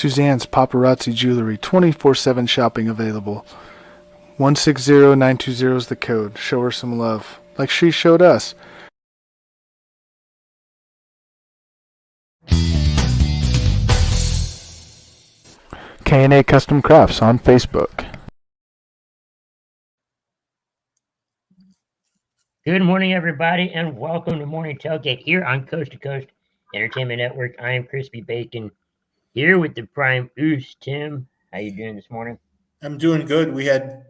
Suzanne's Paparazzi Jewelry, 24/7 shopping available. 160920 is the code. Show her some love, like she showed us. K&A Custom Crafts on Facebook. Good morning, everybody, and welcome to Morning Tailgate here on Coast to Coast Entertainment Network. I am Crispy Bacon here with the Prime Oos. Tim, how you doing this morning? I'm doing good. We had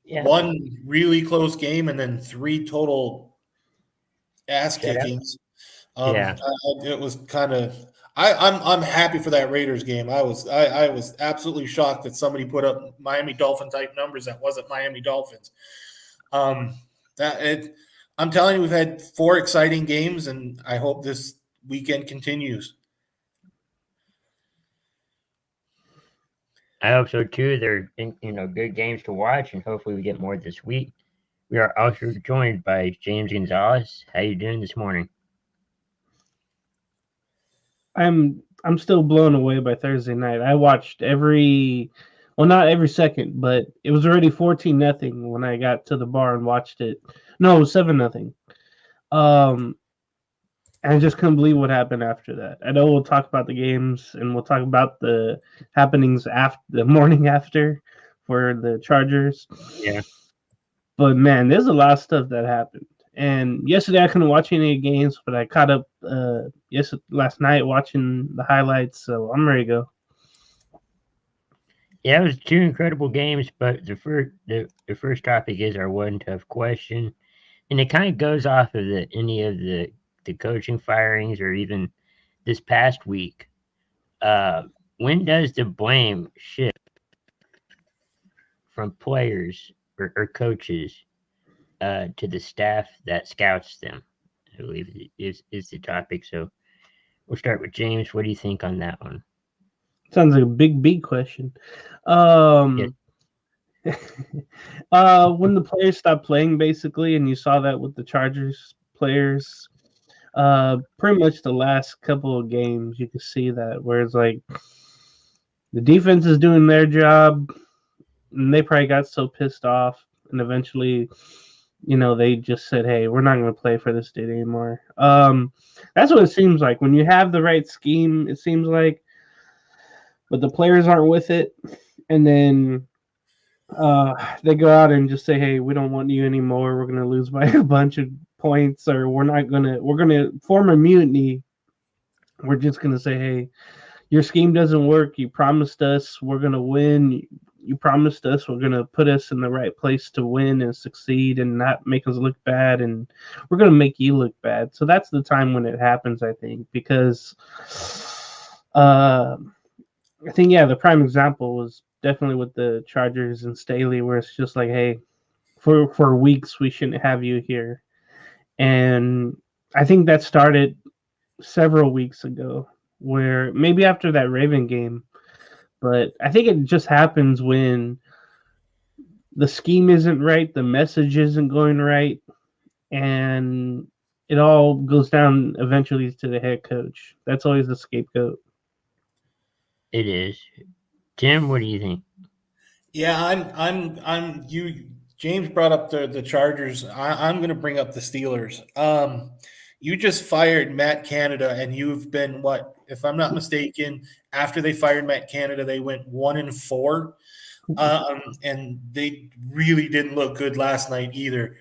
one really close game and then 3 total ass kickings. It was kind of I'm happy for that Raiders game. I was absolutely shocked that somebody put up Miami Dolphin type numbers that wasn't Miami Dolphins. I'm telling you, we've had 4 exciting games, and I hope this weekend continues. I hope so too. They're good games to watch, and hopefully we get more this week. We are also joined by James Gonzalez. How you doing this morning? I'm still blown away by Thursday night. I watched not every second, but it was already 14-0 when I got to the bar and watched it. No, it was 7-0. I just couldn't believe what happened after that. I know we'll talk about the games and we'll talk about the happenings after the morning after for the Chargers. Yeah. But man, there's a lot of stuff that happened. And yesterday I couldn't watch any games, but I caught up last night watching the highlights, so I'm ready to go. Yeah, it was 2 incredible games, but the first topic is our one tough question, and it kind of goes off of any of the coaching firings or even this past week. When does the blame shift from players or coaches to the staff that scouts them? I believe is the topic. So we'll start with James. What do you think on that one? Sounds like a big B question. When the players stopped playing, basically, and you saw that with the Chargers players, pretty much the last couple of games, you can see that where it's like the defense is doing their job, and they probably got so pissed off, and eventually, they just said, "Hey, we're not going to play for this dude anymore." That's what it seems like when you have the right scheme. It seems like, but the players aren't with it, and then they go out and just say, "Hey, we don't want you anymore. We're going to lose by a bunch of points, or we're going to form a mutiny. We're just going to say, hey, your scheme doesn't work. You promised us we're going to win. You promised us we're going to put us in the right place to win and succeed and not make us look bad, and we're going to make you look bad." So that's the time when it happens, I think, because I think, the prime example was definitely with the Chargers and Staley, where it's just like, hey, for weeks we shouldn't have you here. And I think that started several weeks ago, where maybe after that Raven game, but I think it just happens when the scheme isn't right, the message isn't going right, and it all goes down eventually to the head coach. That's always the scapegoat. It is. Tim, what do you think? Yeah, James brought up the Chargers. I'm going to bring up the Steelers. You just fired Matt Canada, and you've been if I'm not mistaken, after they fired Matt Canada, they went 1-4, and they really didn't look good last night either.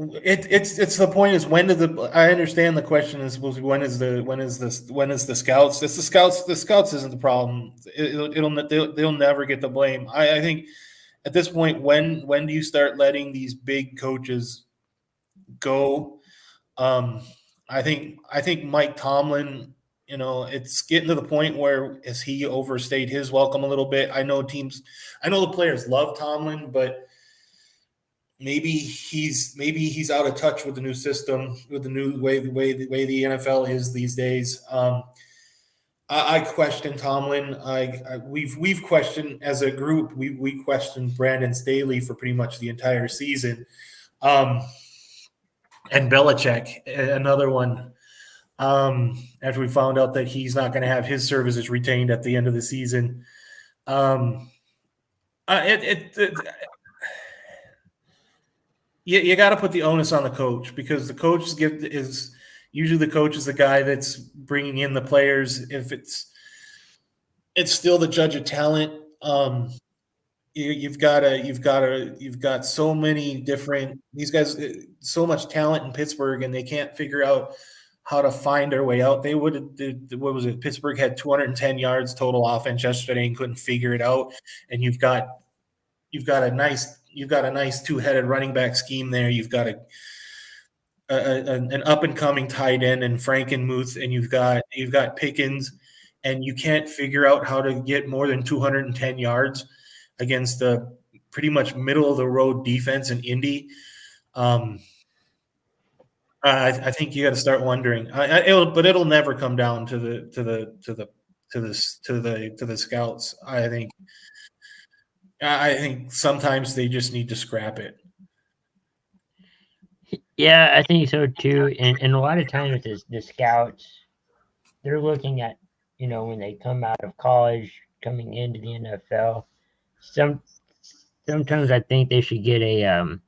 It's the point is I understand the question is when is the scouts? It's the scouts isn't the problem. They'll never get the blame. I think at this point, when do you start letting these big coaches go? I think Mike Tomlin, it's getting to the point where has he overstayed his welcome a little bit? I know the players love Tomlin, but maybe he's out of touch with the new system, with the new way the NFL is these days. I question Tomlin. We've questioned as a group. We questioned Brandon Staley for pretty much the entire season. And Belichick, another one. After we found out that he's not going to have his services retained at the end of the season, um, you got to put the onus on the coach, because the coach is usually the coach is the guy that's bringing in the players. If it's still the judge of talent. You've got so many different, these guys, so much talent in Pittsburgh, and they can't figure out how to find their way out. They what was it? Pittsburgh had 210 yards total offense yesterday and couldn't figure it out. And you've got a nice two-headed running back scheme there. You've got an up and coming tight end and Frankenmuth, and you've got Pickens, and you can't figure out how to get more than 210 yards against the pretty much middle of the road defense in Indy. I think you got to start wondering. But it'll never come down to the scouts. I think sometimes they just need to scrap it. Yeah, I think so too. And a lot of times the scouts, they're looking at, when they come out of college, coming into the NFL. Sometimes I think they should get a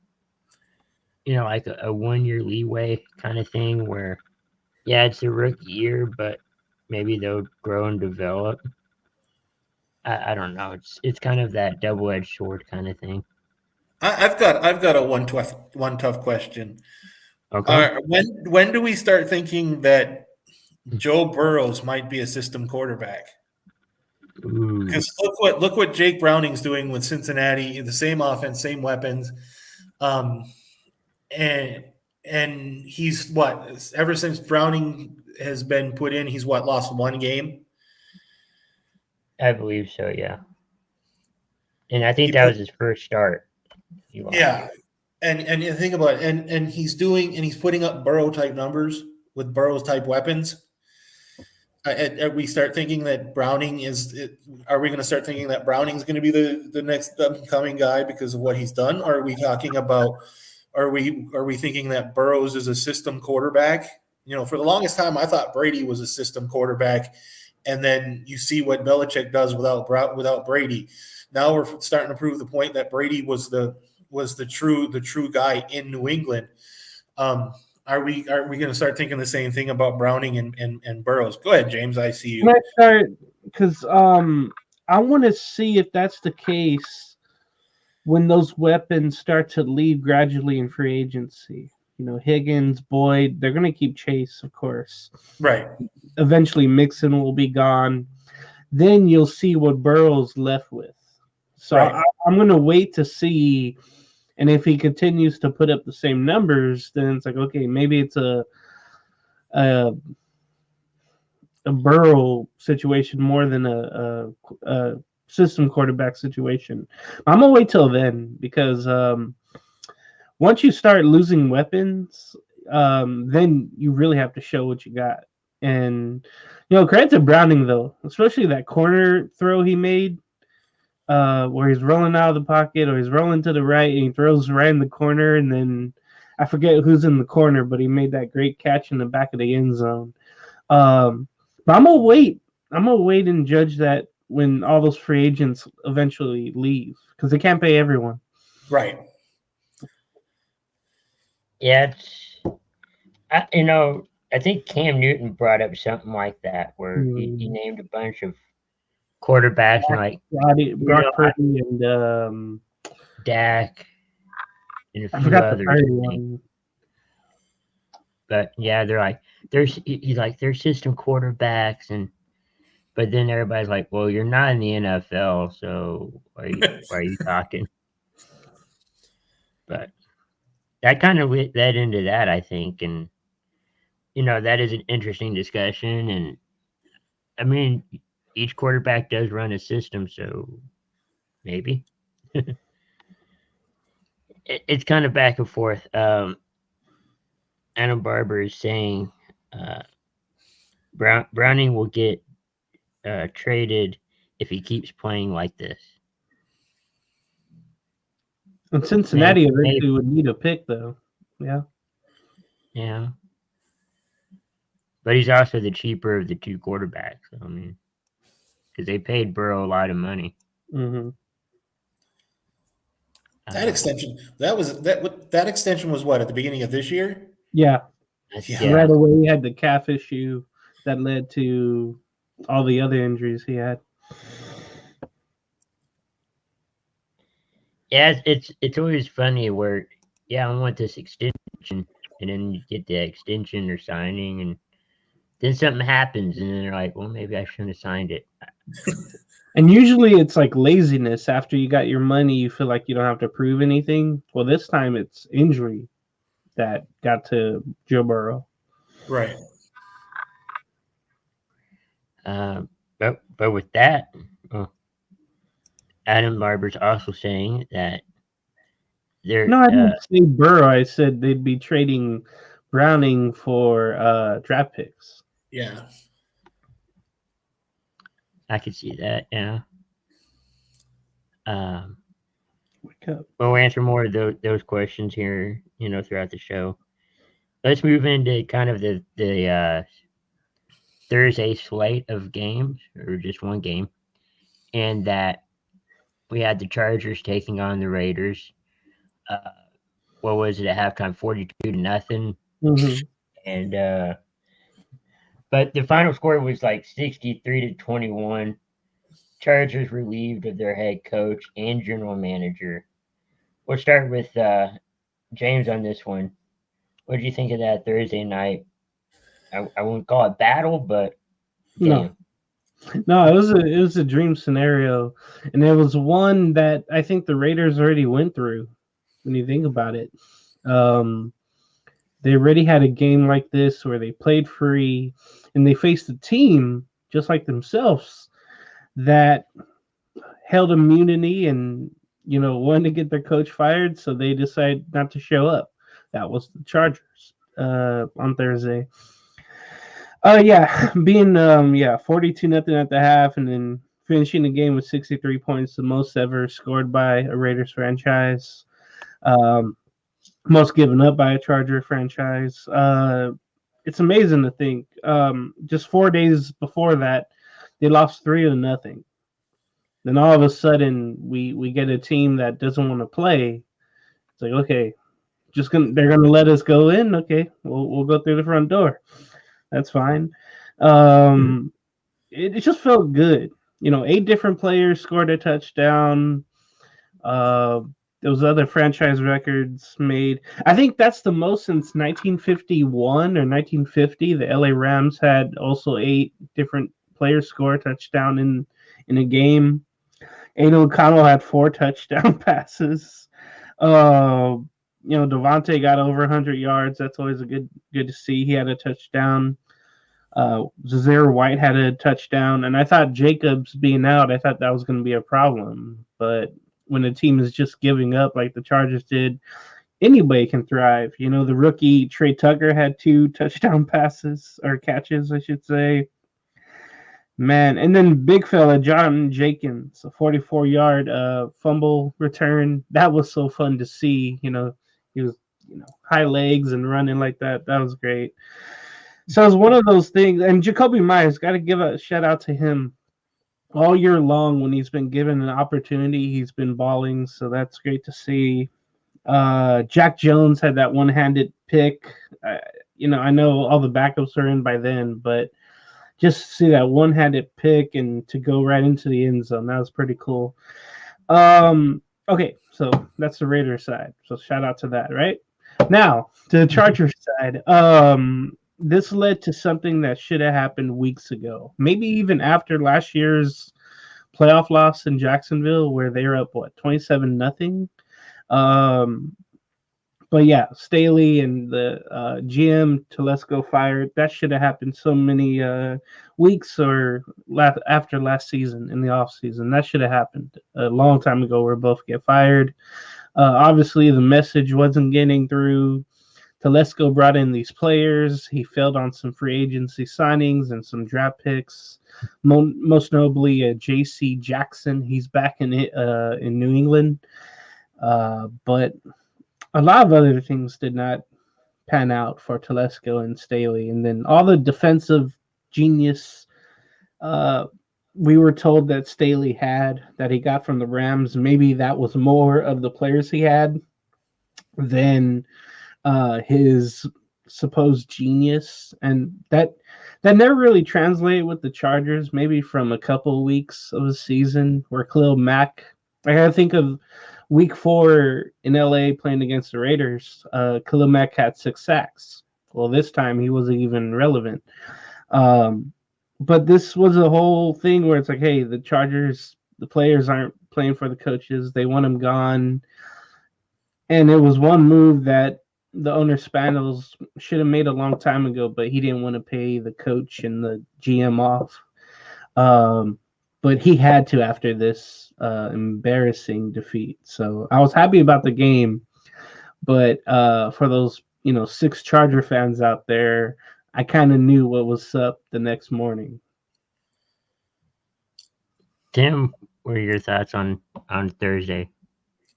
like a 1 year leeway kind of thing where, yeah, it's a rookie year, but maybe they'll grow and develop. I don't know. It's kind of that double-edged sword kind of thing. I've got a one tough question. Okay. When do we start thinking that Joe Burrows might be a system quarterback? Because look what Jake Browning's doing with Cincinnati, the same offense, same weapons, and he's ever since Browning has been put in, he's lost one game. I believe so, yeah. And I think that was his first start. Yeah, and you think about it, and he's putting up Burrow type numbers with Burrow type weapons. We start thinking that Browning are we going to start thinking that Browning's going to be the next upcoming guy because of what he's done? Or are we talking about, are we thinking that Burrows is a system quarterback? For the longest time, I thought Brady was a system quarterback, and then you see what Belichick does without Brady. Now we're starting to prove the point that Brady was the true guy in New England. Are we going to start thinking the same thing about Browning and Burrows? Go ahead, James. I see you. Can I start? Because I want to see if that's the case when those weapons start to leave gradually in free agency. Higgins, Boyd, they're going to keep Chase, of course. Right. Eventually, Mixon will be gone. Then you'll see what Burrow's left with. So right. I'm going to wait to see. And if he continues to put up the same numbers, then it's like, okay, maybe it's a Burrow situation more than a system quarterback situation. I'm going to wait till then because once you start losing weapons, then you really have to show what you got. And, credit to Browning, though, especially that corner throw he made. Where he's rolling out of the pocket or he's rolling to the right and he throws right in the corner, and then I forget who's in the corner, but he made that great catch in the back of the end zone. But I'm gonna wait. I'm gonna wait and judge that when all those free agents eventually leave because they can't pay everyone. Right. Yeah, I think Cam Newton brought up something like that where he named a bunch of quarterbacks and Brock Purdy and Dak and a few others. But yeah, they're system quarterbacks, but then everybody's like, well, you're not in the NFL, so why are you talking? But that kind of led into that, I think, and that is an interesting discussion, and I mean, each quarterback does run a system, so maybe. It's kind of back and forth. Anna Barber is saying Browning will get traded if he keeps playing like this. And Cincinnati eventually would need a pick, though. Yeah. Yeah. But he's also the cheaper of the two quarterbacks. I mean, because they paid Burrow a lot of money. Mm-hmm. That extension, that extension was what, at the beginning of this year? Yeah. Yeah. Right away, he had the calf issue that led to all the other injuries he had. Yeah, it's always funny where, yeah, I want this extension, and then you get the extension or signing, and then something happens, and then they're like, well, maybe I shouldn't have signed it. And usually it's like laziness. After you got your money, you feel like you don't have to prove anything. Well, this time it's injury that got to Joe Burrow. Right. But with that, Adam Barber's also saying that they're No, I didn't say Burrow. I said they'd be trading Browning for draft picks. Yeah. I could see that. Yeah. Wake up. We'll answer more of those questions here, throughout the show. Let's move into kind of the Thursday slate of games, or just one game, and that we had the Chargers taking on the Raiders. What was it at halftime? 42-0, Mm-hmm. and but the final score was like 63-21. Chargers relieved of their head coach and general manager. We'll start with James on this one. What did you think of that Thursday night? I wouldn't call it battle, but damn. No, it was a dream scenario, and it was one that I think the Raiders already went through. When you think about it, they already had a game like this where they played free, and they faced a team just like themselves that held immunity and wanted to get their coach fired, so they decided not to show up. That was the Chargers on Thursday. Being 42-0 at the half, and then finishing the game with 63 points, the most ever scored by a Raiders franchise. Most given up by a Charger franchise. It's amazing to think. Just 4 days before that, they lost 3-0. Then all of a sudden, we get a team that doesn't want to play. It's like, okay, they're gonna let us go in. Okay, we'll go through the front door. That's fine. It just felt good. 8 different players scored a touchdown. Those other franchise records made. I think that's the most since 1951 or 1950. The LA Rams had also 8 different players score a touchdown in a game. Aiden O'Connell had 4 touchdown passes. Devontae got over 100 yards. That's always good to see. He had a touchdown. Zaire White had a touchdown, and I thought Jacobs being out, I thought that was going to be a problem. But when a team is just giving up like the Chargers did, anybody can thrive. The rookie Trey Tucker had 2 touchdown passes, or catches, I should say. Man, and then big fella John Jenkins, a 44-yard fumble return. That was so fun to see. He was high legs and running like that. That was great. So it's one of those things. And Jacoby Myers, got to give a shout out to him. All year long, when he's been given an opportunity, he's been balling. So that's great to see. Jack Jones had that one-handed pick. I know all the backups are in by then, but just to see that one-handed pick and to go right into the end zone, that was pretty cool. Okay, so that's the Raiders side. So shout out to that, right? Now, to the Chargers side, this led to something that should have happened weeks ago. Maybe even after last year's playoff loss in Jacksonville, where they were up, 27-0? But yeah, Staley and the GM Telesco fired. That should have happened so many weeks or after last season in the off season. That should have happened a long time ago, where both get fired. Obviously, the message wasn't getting through. Telesco brought in these players. He failed on some free agency signings and some draft picks. Most notably, J.C. Jackson. He's back in New England, but a lot of other things did not pan out for Telesco and Staley, and then all the defensive genius. We were told that Staley had that he got from the Rams. Maybe that was more of the players he had than his supposed genius, and that never really translated with the Chargers. Maybe from a couple of weeks of a season where Khalil Mack. I gotta think of Week 4 in LA playing against the Raiders. Khalil Mack had 6 sacks. Well, this time he wasn't even relevant. But this was a whole thing where it's like, hey, the Chargers, the players aren't playing for the coaches. They want them gone. And it was one move that the owner Spanos should have made a long time ago, but he didn't want to pay the coach and the GM off. But he had to after this embarrassing defeat. So I was happy about the game, but for those 6 Charger fans out there, I kind of knew what was up the next morning. Tim, what are your thoughts on Thursday?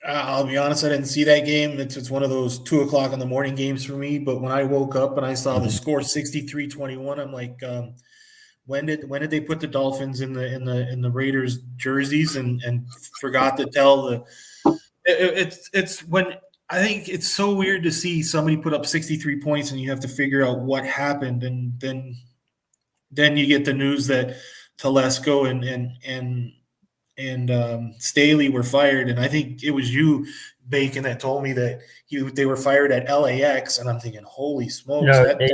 I'll be honest, I didn't see that game. It's one of those 2:00 in the morning games for me. But when I woke up and I saw the score 63-21, I'm like, when did they put the Dolphins in the Raiders jerseys and forgot to tell the? It's when I think it's so weird to see somebody put up 63 points and you have to figure out what happened, and then you get the news that Telesco and Staley were fired, and I think it was you, Bacon, that told me that they were fired at LAX, and I'm thinking, holy smokes! No, they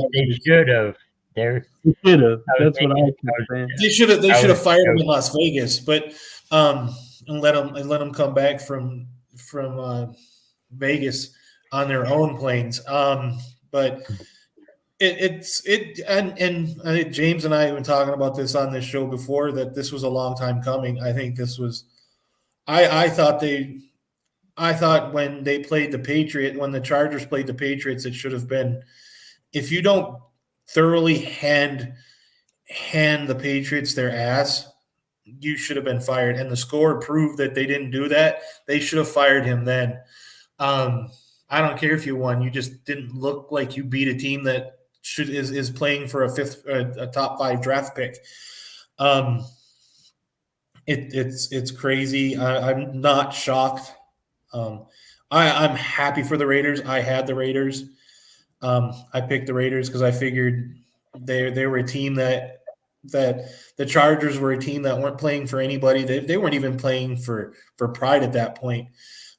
should have. They should have. That's what I kept saying. They should have fired him in Las Vegas, but and let them come back from Vegas on their own planes. But and I think James and I have been talking about this on this show before, that this was a long time coming. I think this was. I thought when they played when the Chargers played the Patriots, it should have been, if you don't thoroughly hand the Patriots their ass, you should have been fired. And the score proved that they didn't do that. They should have fired him then. I don't care if you won. You just didn't look like you beat a team that is playing for a top 5 draft pick. It's crazy. I'm not shocked. I'm happy for the Raiders. I had the Raiders. I picked the Raiders because I figured they were a team that the Chargers were a team that weren't playing for anybody. They weren't even playing for pride at that point.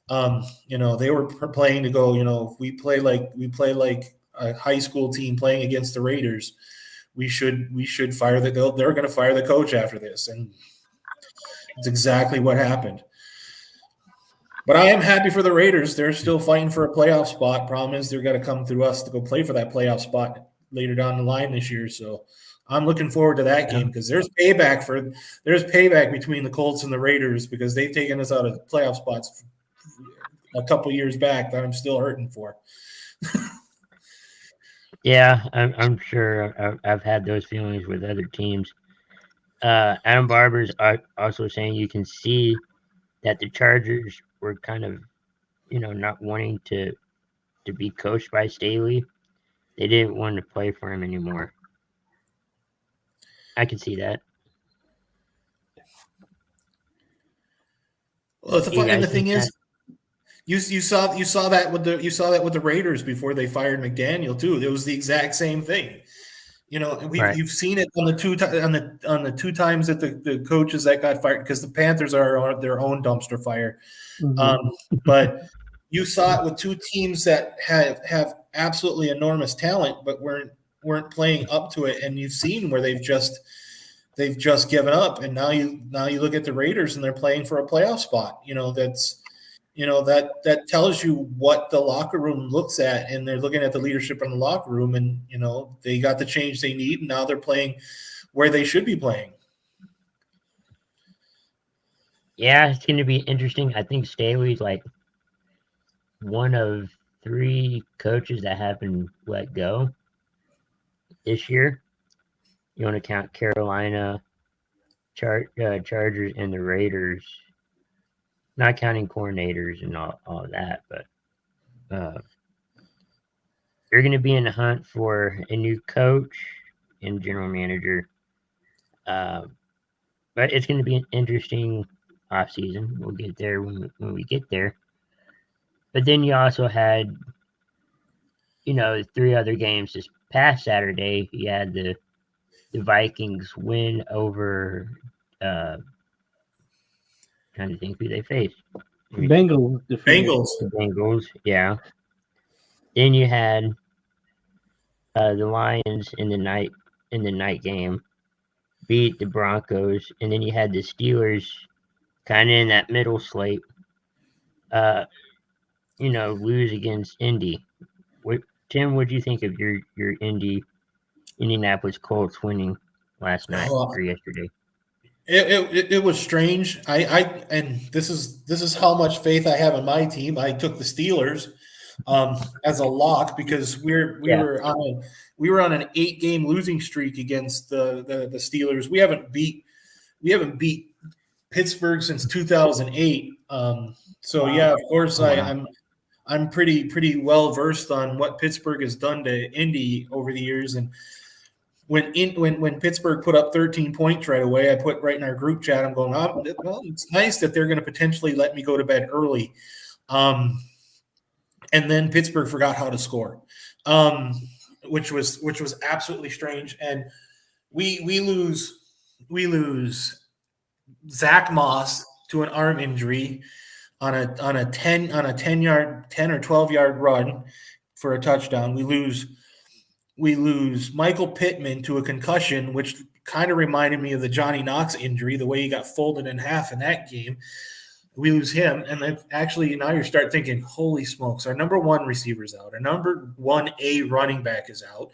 They were playing to go. We play like a high school team playing against the Raiders. We should fire they're going to fire the coach after this, and it's exactly what happened. But I am happy for the Raiders. They're still fighting for a playoff spot. Problem is, they're going to come through us to go play for that playoff spot later down the line this year. So I'm looking forward to that game, because there's payback between the Colts and the Raiders, because they've taken us out of playoff spots a couple years back that I'm still hurting for. Yeah, I'm sure I've had those feelings with other teams. Adam Barber's also saying you can see that the Chargers were kind of, not wanting to be coached by Staley. They didn't want to play for him anymore. I can see that. Well, the thing is, you saw that with the Raiders before they fired McDaniel too. It was the exact same thing. You've seen it on the two times that the coaches that got fired, because the Panthers are their own dumpster fire. Mm-hmm. But you saw it with 2 teams that have absolutely enormous talent, but weren't playing up to it. And you've seen where they've just given up. And now you look at the Raiders and they're playing for a playoff spot. That tells you what the locker room looks at, and they're looking at the leadership in the locker room, and they got the change they need, and now they're playing where they should be playing. Yeah, it's going to be interesting. I think Staley's like one of 3 coaches that have been let go this year. You want to count Carolina, Chargers, and the Raiders. Not counting coordinators and all that, but they're going to be in the hunt for a new coach and general manager. But it's going to be an interesting offseason. We'll get there when we get there. But then you also had, 3 other games this past Saturday. You had the Vikings win over, trying to think who they faced. Bengals defeated. Bengals. The Bengals, yeah. Then you had the Lions in the night game beat the Broncos, and then you had the Steelers kind of in that middle slate, lose against Indy. Tim, what do you think of your Indianapolis Colts winning last night or yesterday? It was strange. And this is how much faith I have in my team. I took the Steelers as a lock because we were on an 8-game losing streak against the Steelers. We haven't beat Pittsburgh since 2008. So Wow. yeah, of course Wow. I'm pretty well versed on what Pittsburgh has done to Indy over the years. And when Pittsburgh put up 13 points right away, I put right in our group chat, I'm going, well, it's nice that they're going to potentially let me go to bed early. And then Pittsburgh forgot how to score, which was absolutely strange. And we lose Zach Moss to an arm injury on a 10 or 12-yard run for a touchdown. We lose Michael Pittman to a concussion, which kind of reminded me of the Johnny Knox injury, the way he got folded in half in that game. We lose him, and then actually now you start thinking, holy smokes, our number 1 receiver's out, our number 1A running back is out,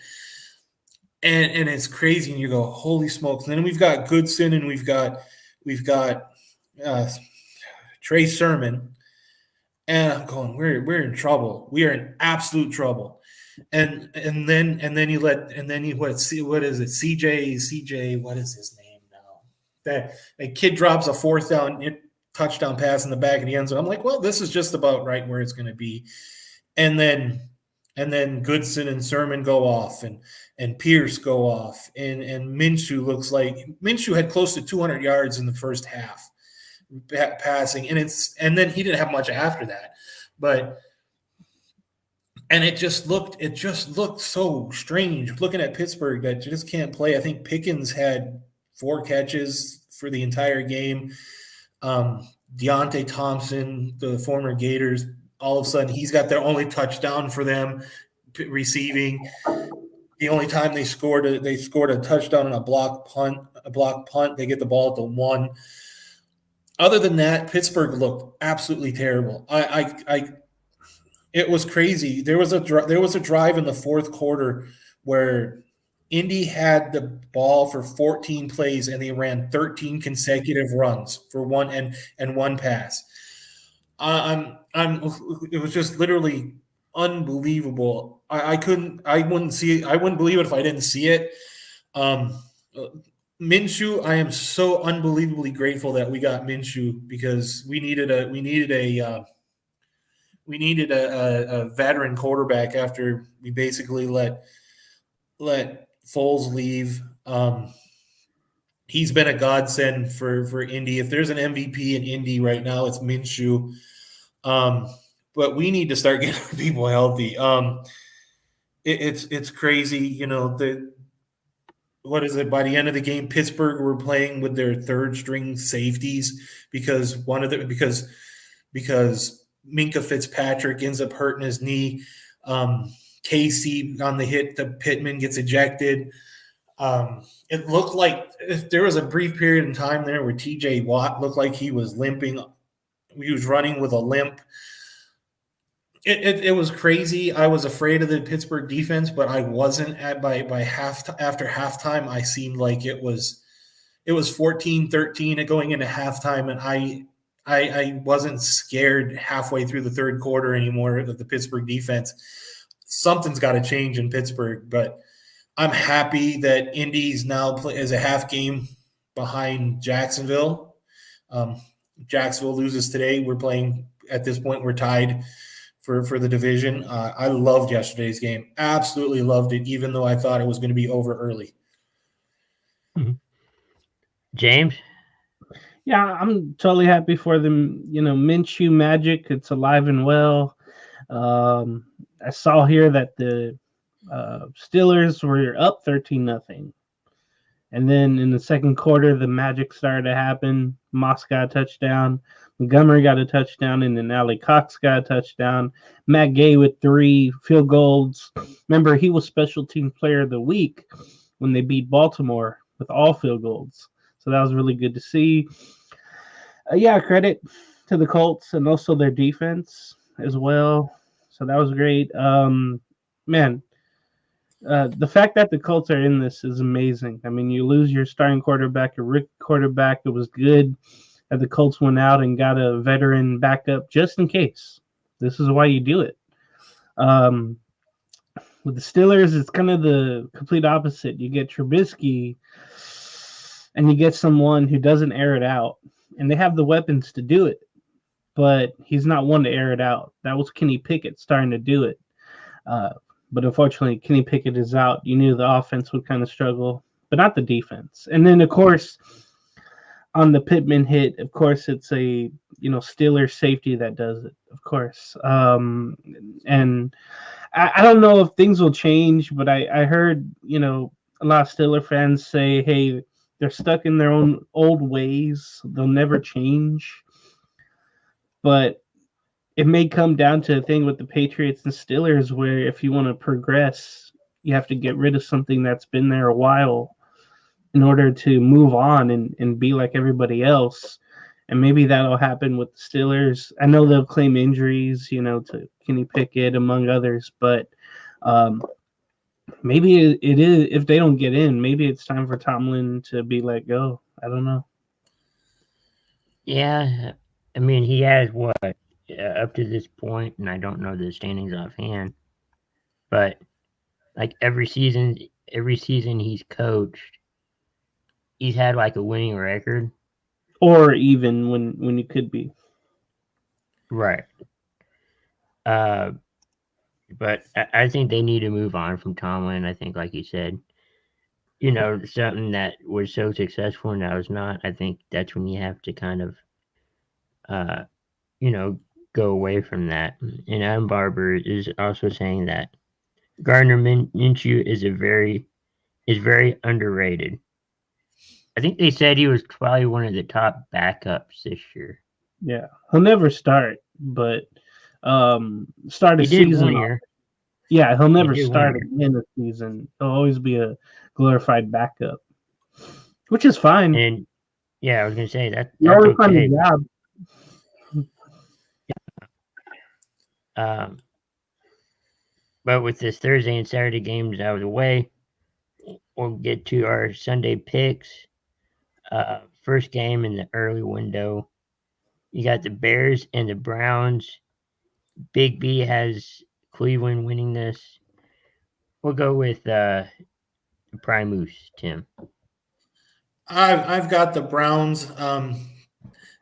and it's crazy. And you go, holy smokes! And then we've got Goodson, and we've got Trey Sermon, and I'm going, we're in trouble. We are in absolute trouble. And then what is it? CJ, what is his name now? That a kid drops a 4th down touchdown pass in the back of the end zone. I'm like, well, this is just about right where it's going to be. And then Goodson and Sermon go off, and Pierce go off, and Minshew had close to 200 yards in the first half passing, and then he didn't have much after that, and it just looked so strange looking at Pittsburgh that you just can't play. I think Pickens had 4 catches for the entire game. Deontay Thompson, the former Gators, all of a sudden he's got their only touchdown for them receiving. The only time they scored a touchdown on a block punt. They get the ball at the 1. Other than that, Pittsburgh looked absolutely terrible. It was crazy. There was a drive in the 4th quarter where Indy had the ball for 14 plays, and they ran 13 consecutive runs for one and one pass. It was just literally unbelievable. I wouldn't believe it if I didn't see it. Minshew, I am so unbelievably grateful that we got Minshew, because we needed a veteran quarterback after we basically let Foles leave. He's been a godsend for Indy. If there's an MVP in Indy right now, it's Minshew. But we need to start getting people healthy. It's crazy, what is it? By the end of the game, Pittsburgh were playing with their 3rd string safeties because Minka Fitzpatrick ends up hurting his knee. Casey on the hit to Pittman gets ejected. It looked like there was a brief period in time there where TJ Watt looked like he was limping. He was running with a limp. It was crazy. I was afraid of the Pittsburgh defense, but I wasn't. After halftime, I seemed like it was 14-13 going into halftime, and I wasn't scared halfway through the 3rd quarter anymore of the Pittsburgh defense. Something's got to change in Pittsburgh, but I'm happy that Indy's now is a half game behind Jacksonville. Jacksonville loses today. We're playing at this point. We're tied for the division. I loved yesterday's game. Absolutely loved it, even though I thought it was going to be over early. James? Yeah, I'm totally happy for them. Minshew Magic, it's alive and well. I saw here that the Steelers were up 13-0. And then in the second quarter, the magic started to happen. Moss got a touchdown. Montgomery got a touchdown. And then Ali Cox got a touchdown. Matt Gay with 3 field goals. Remember, he was special team player of the week when they beat Baltimore with all field goals. So that was really good to see. Credit to the Colts and also their defense as well. So that was great. The fact that the Colts are in this is amazing. I mean, you lose your starting quarterback, your rookie quarterback. It was good that the Colts went out and got a veteran backup just in case. This is why you do it. With the Steelers, it's kind of the complete opposite. You get Trubisky, and you get someone who doesn't air it out, and they have the weapons to do it, but he's not one to air it out. That was Kenny Pickett starting to do it. But unfortunately, Kenny Pickett is out. You knew the offense would kind of struggle, but not the defense. And then, of course, on the Pittman hit, of course, it's a Steelers safety that does it, of course. And I don't know if things will change, but I heard a lot of Steeler fans say, hey, they're stuck in their own old ways. They'll never change. But it may come down to a thing with the Patriots and Steelers where if you want to progress, you have to get rid of something that's been there a while in order to move on and be like everybody else. And maybe that'll happen with the Steelers. I know they'll claim injuries, to Kenny Pickett, among others, but maybe it is, if they don't get in, maybe it's time for Tomlin to be let go. I don't know. Yeah, I mean, he has what? Up to this point, and I don't know the standings offhand, but like every season he's coached, he's had like a winning record, or even when you could be right. But I think they need to move on from Tomlin. I think, like you said, something that was so successful and now is not. I think that's when you have to kind of, go away from that. And Adam Barber is also saying that Gardner Minshew is very underrated. I think they said he was probably one of the top backups this year. Yeah, he'll never start, but start a season. 1 year. Yeah, he'll never start again a season. He'll always be a glorified backup, which is fine. And yeah, I was gonna say that's always okay. find a job. But with this Thursday and Saturday games out of the way, we'll get to our Sunday picks. First game in the early window, you got the Bears and the Browns. Big B has Cleveland winning this. We'll go with Primus, Tim. I've got the Browns.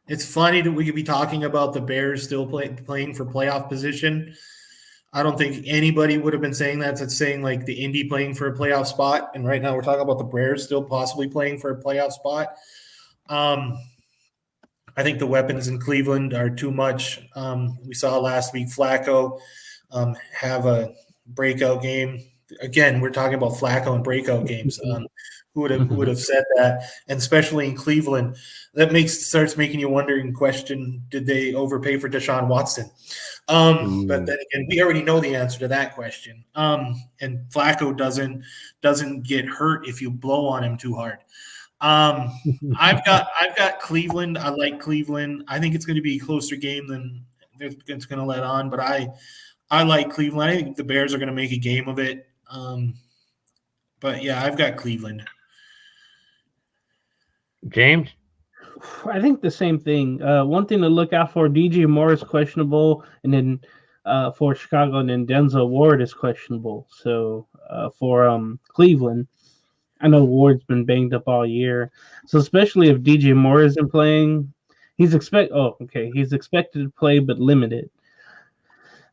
It's funny that we could be talking about the Bears still playing for playoff position. I don't think anybody would have been saying that. It's saying like the Indy playing for a playoff spot, and right now we're talking about the Bears still possibly playing for a playoff spot. I think the weapons in Cleveland are too much. We saw last week Flacco have a breakout game. Again, we're talking about Flacco and breakout games. Who would have said that? And especially in Cleveland, that starts making you wonder and question: did they overpay for Deshaun Watson? But then again, we already know the answer to that question. And Flacco doesn't get hurt if you blow on him too hard. I've got Cleveland. I like Cleveland. I think it's going to be a closer game than it's going to let on. But I like Cleveland. I think the Bears are going to make a game of it. But yeah, I've got Cleveland. James? I think the same thing. One thing to look out for: DJ Moore is questionable, and then for Chicago, and then Denzel Ward is questionable. So for Cleveland, I know Ward's been banged up all year, so especially if DJ Moore isn't playing, he's expected to play but limited.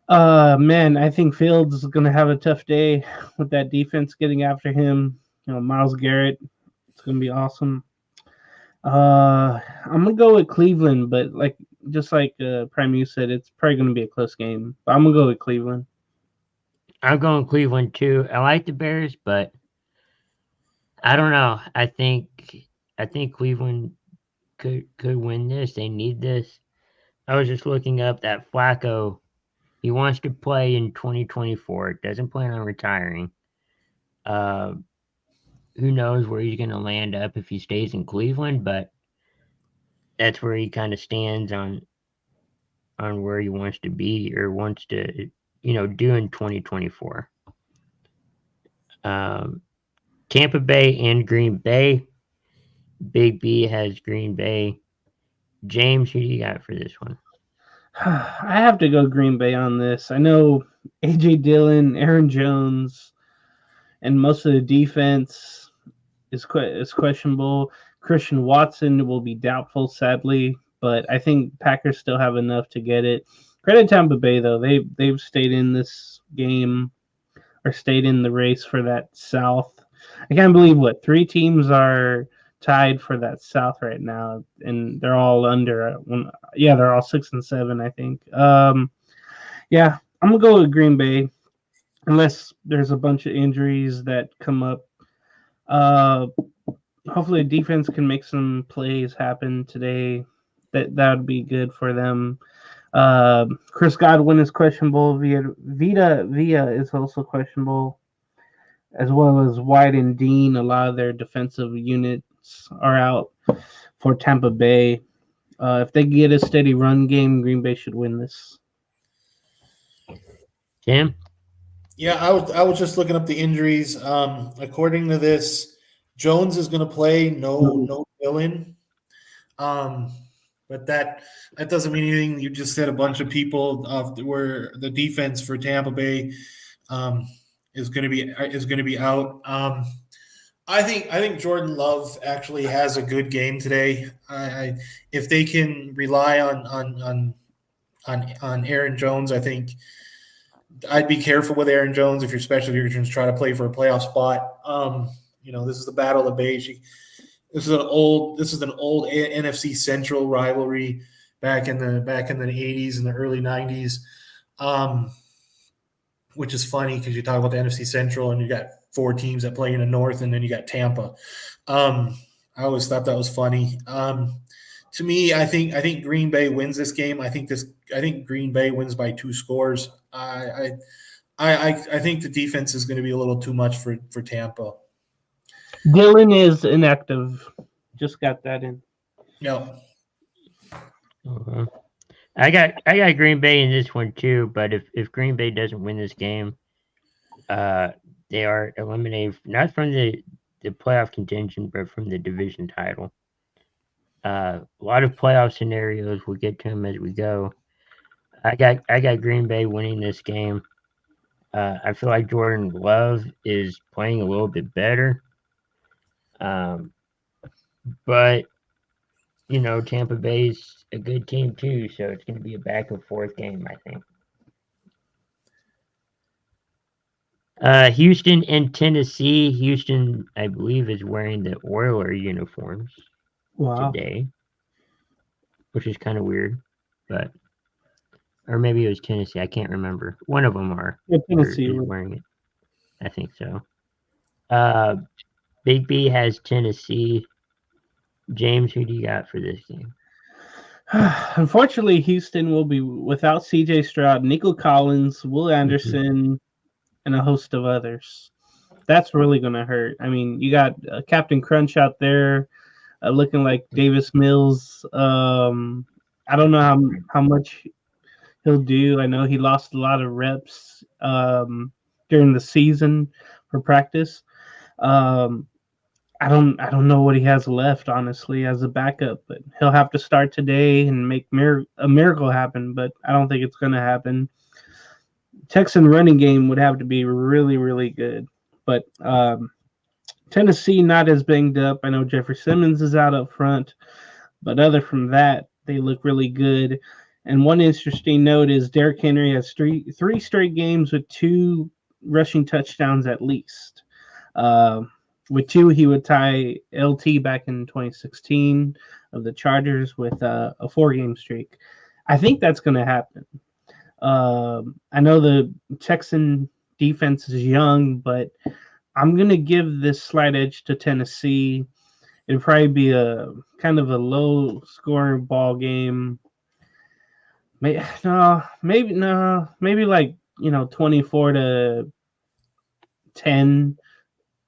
Man, I think Fields is going to have a tough day with that defense getting after him. Myles Garrett, it's going to be awesome. I'm gonna go with Cleveland, but just like Prime you said, it's probably gonna be a close game. But I'm gonna go with Cleveland. I'm going Cleveland too. I like the Bears, but I don't know. I think Cleveland could win this. They need this. I was just looking up that Flacco. He wants to play in 2024. Doesn't plan on retiring. Uh, who knows where he's going to land up if he stays in Cleveland? But that's where he kind of stands on where he wants to be or wants to, do in 2024. Tampa Bay and Green Bay. Big B has Green Bay. James, who do you got for this one? I have to go Green Bay on this. I know AJ Dillon, Aaron Jones, and most of the defense is questionable. Christian Watson will be doubtful, sadly, but I think Packers still have enough to get it. Credit Tampa Bay though; they've stayed in this game or stayed in the race for that South. I can't believe what 3 teams are tied for that South right now, and they're all under. Yeah, they're all 6 and 7, I think. Yeah, I'm gonna go with Green Bay, unless there's a bunch of injuries that come up. Uh, Hopefully, defense can make some plays happen today. That would be good for them. Chris Godwin is questionable. Vita is also questionable, as well as White and Dean. A lot of their defensive units are out for Tampa Bay. If they get a steady run game, Green Bay should win this. Tim? Yeah, I was just looking up the injuries. According to this, Jones is going to play. No Dillon. But that doesn't mean anything. You just said a bunch of people where the defense for Tampa Bay is going to be out. I think Jordan Love actually has a good game today. If they can rely on Aaron Jones, I think I'd be careful with Aaron Jones if you're going to try to play for a playoff spot. This is the battle of the Bay. This is an old NFC Central rivalry back in the 80s and the early 90s, which is funny because you talk about the NFC Central and you got 4 teams that play in the North, and then you got Tampa. I always thought that was funny. To me, I think Green Bay wins this game. I think Green Bay wins by 2 scores. I think the defense is going to be a little too much for Tampa. Dillon is inactive. Just got that in. No. Uh-huh. I got Green Bay in this one too, but if Green Bay doesn't win this game, they are eliminated not from the playoff contention, but from the division title. A lot of playoff scenarios. We'll get to them as we go. I got Green Bay winning this game. I feel like Jordan Love is playing a little bit better. But Tampa Bay's a good team too, so it's going to be a back and forth game, I think. Houston and Tennessee. Houston, I believe, is wearing the Oiler uniforms today, which is kind of weird, or maybe it was Tennessee. I can't remember. One of them are. Yeah, Tennessee is wearing it. I think so. Big B has Tennessee. James, who do you got for this game? Unfortunately, Houston will be without C.J. Stroud, Nico Collins, Will Anderson, and a host of others. That's really going to hurt. I mean, you got Captain Crunch out there looking like Davis Mills. I don't know how much he'll do. I know he lost a lot of reps during the season for practice. I don't know what he has left, honestly, as a backup, but he'll have to start today and make a miracle happen, but I don't think it's going to happen. Texan running game would have to be really, really good, but Tennessee not as banged up. I know Jeffrey Simmons is out up front, but other from that, they look really good. And one interesting note is Derrick Henry has three straight games with 2 rushing touchdowns at least. With 2, he would tie LT back in 2016 of the Chargers with a 4-game streak. I think that's going to happen. I know the Texan defense is young, but I'm going to give this slight edge to Tennessee. It'd probably be a kind of a low scoring ball game. Maybe like 24-10.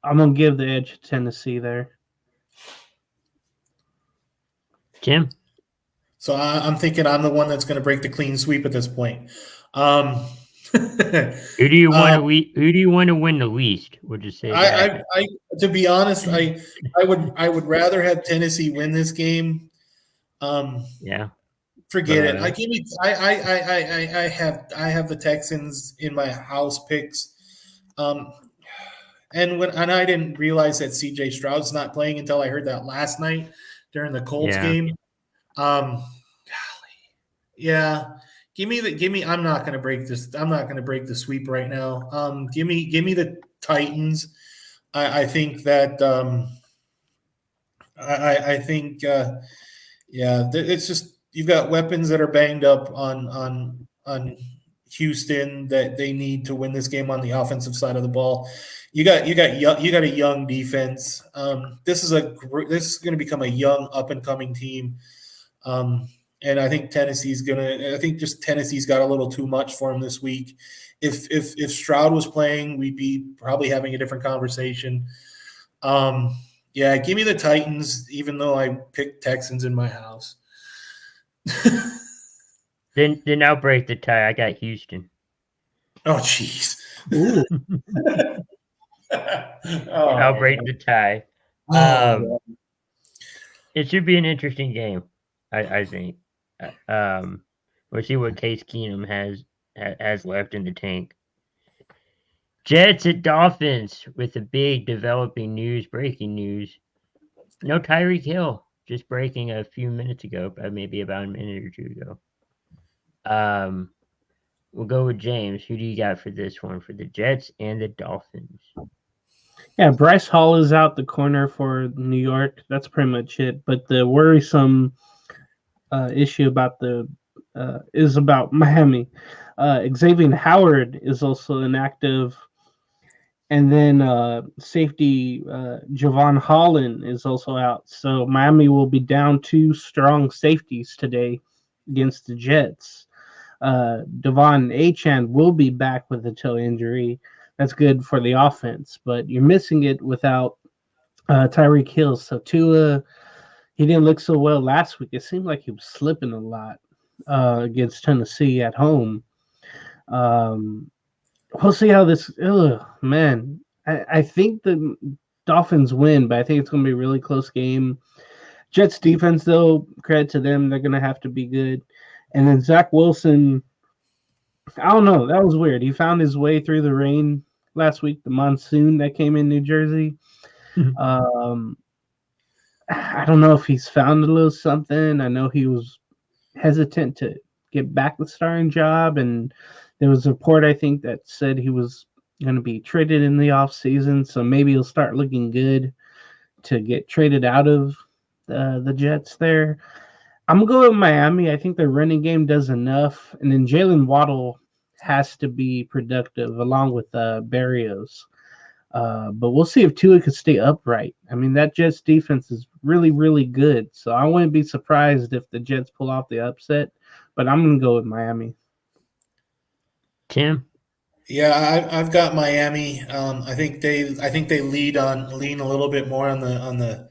I'm gonna give the edge to Tennessee there. Tim? So I'm thinking I'm the one that's going to break the clean sweep at this point. Who do you want to win the least? We'll just say that. I to be honest, I would rather have Tennessee win this game. Yeah. Forget it. I have the Texans in my house picks. And I didn't realize that CJ Stroud's not playing until I heard that last night during the Colts game. Golly. Yeah. Give me I'm not going to break this. I'm not going to break the sweep right now. Give me the Titans. I think that I think it's just you've got weapons that are banged up on Houston that they need to win this game on the offensive side of the ball. You got a young defense. This is going to become a young up and coming team. And I think Tennessee's got a little too much for him this week. If Stroud was playing, we'd be probably having a different conversation. Give me the Titans, even though I picked Texans in my house. Then I'll break the tie. I got Houston. Oh, jeez. I'll break the tie. It should be an interesting game, I think. We'll see what Case Keenum has left in the tank. Jets at Dolphins with the big breaking news. No Tyreek Hill, just breaking a few minutes ago, maybe about a minute or two ago. We'll go with James. Who do you got for this one, for the Jets and the Dolphins? Yeah, Bryce Hall is out the corner for New York. That's pretty much it. But the worrisome issue is about Miami. Xavier Howard is also inactive. And then safety Javon Holland is also out. So Miami will be down 2 strong safeties today against the Jets. Devon Achane will be back with a toe injury. That's good for the offense, but you're missing it without Tyreek Hill. So Tua, he didn't look so well last week. It seemed like he was slipping a lot against Tennessee at home. We'll see how this. Man, I think the Dolphins win, but I think it's going to be a really close game. Jets defense, though, credit to them, they're going to have to be good. And then Zach Wilson, I don't know. That was weird. He found his way through the rain last week, the monsoon that came in New Jersey. I don't know if he's found a little something. I know he was hesitant to get back the starting job, and there was a report, I think, that said he was going to be traded in the offseason, so maybe he'll start looking good to get traded out of the Jets there. I'm going to go with Miami. I think their running game does enough, and then Jalen Waddle has to be productive along with Berrios. But we'll see if Tua could stay upright. I mean, that Jets defense is really, really good, so I wouldn't be surprised if the Jets pull off the upset, but I'm going to go with Miami. Tim? Yeah, I've got Miami. I think they lean a little bit more on the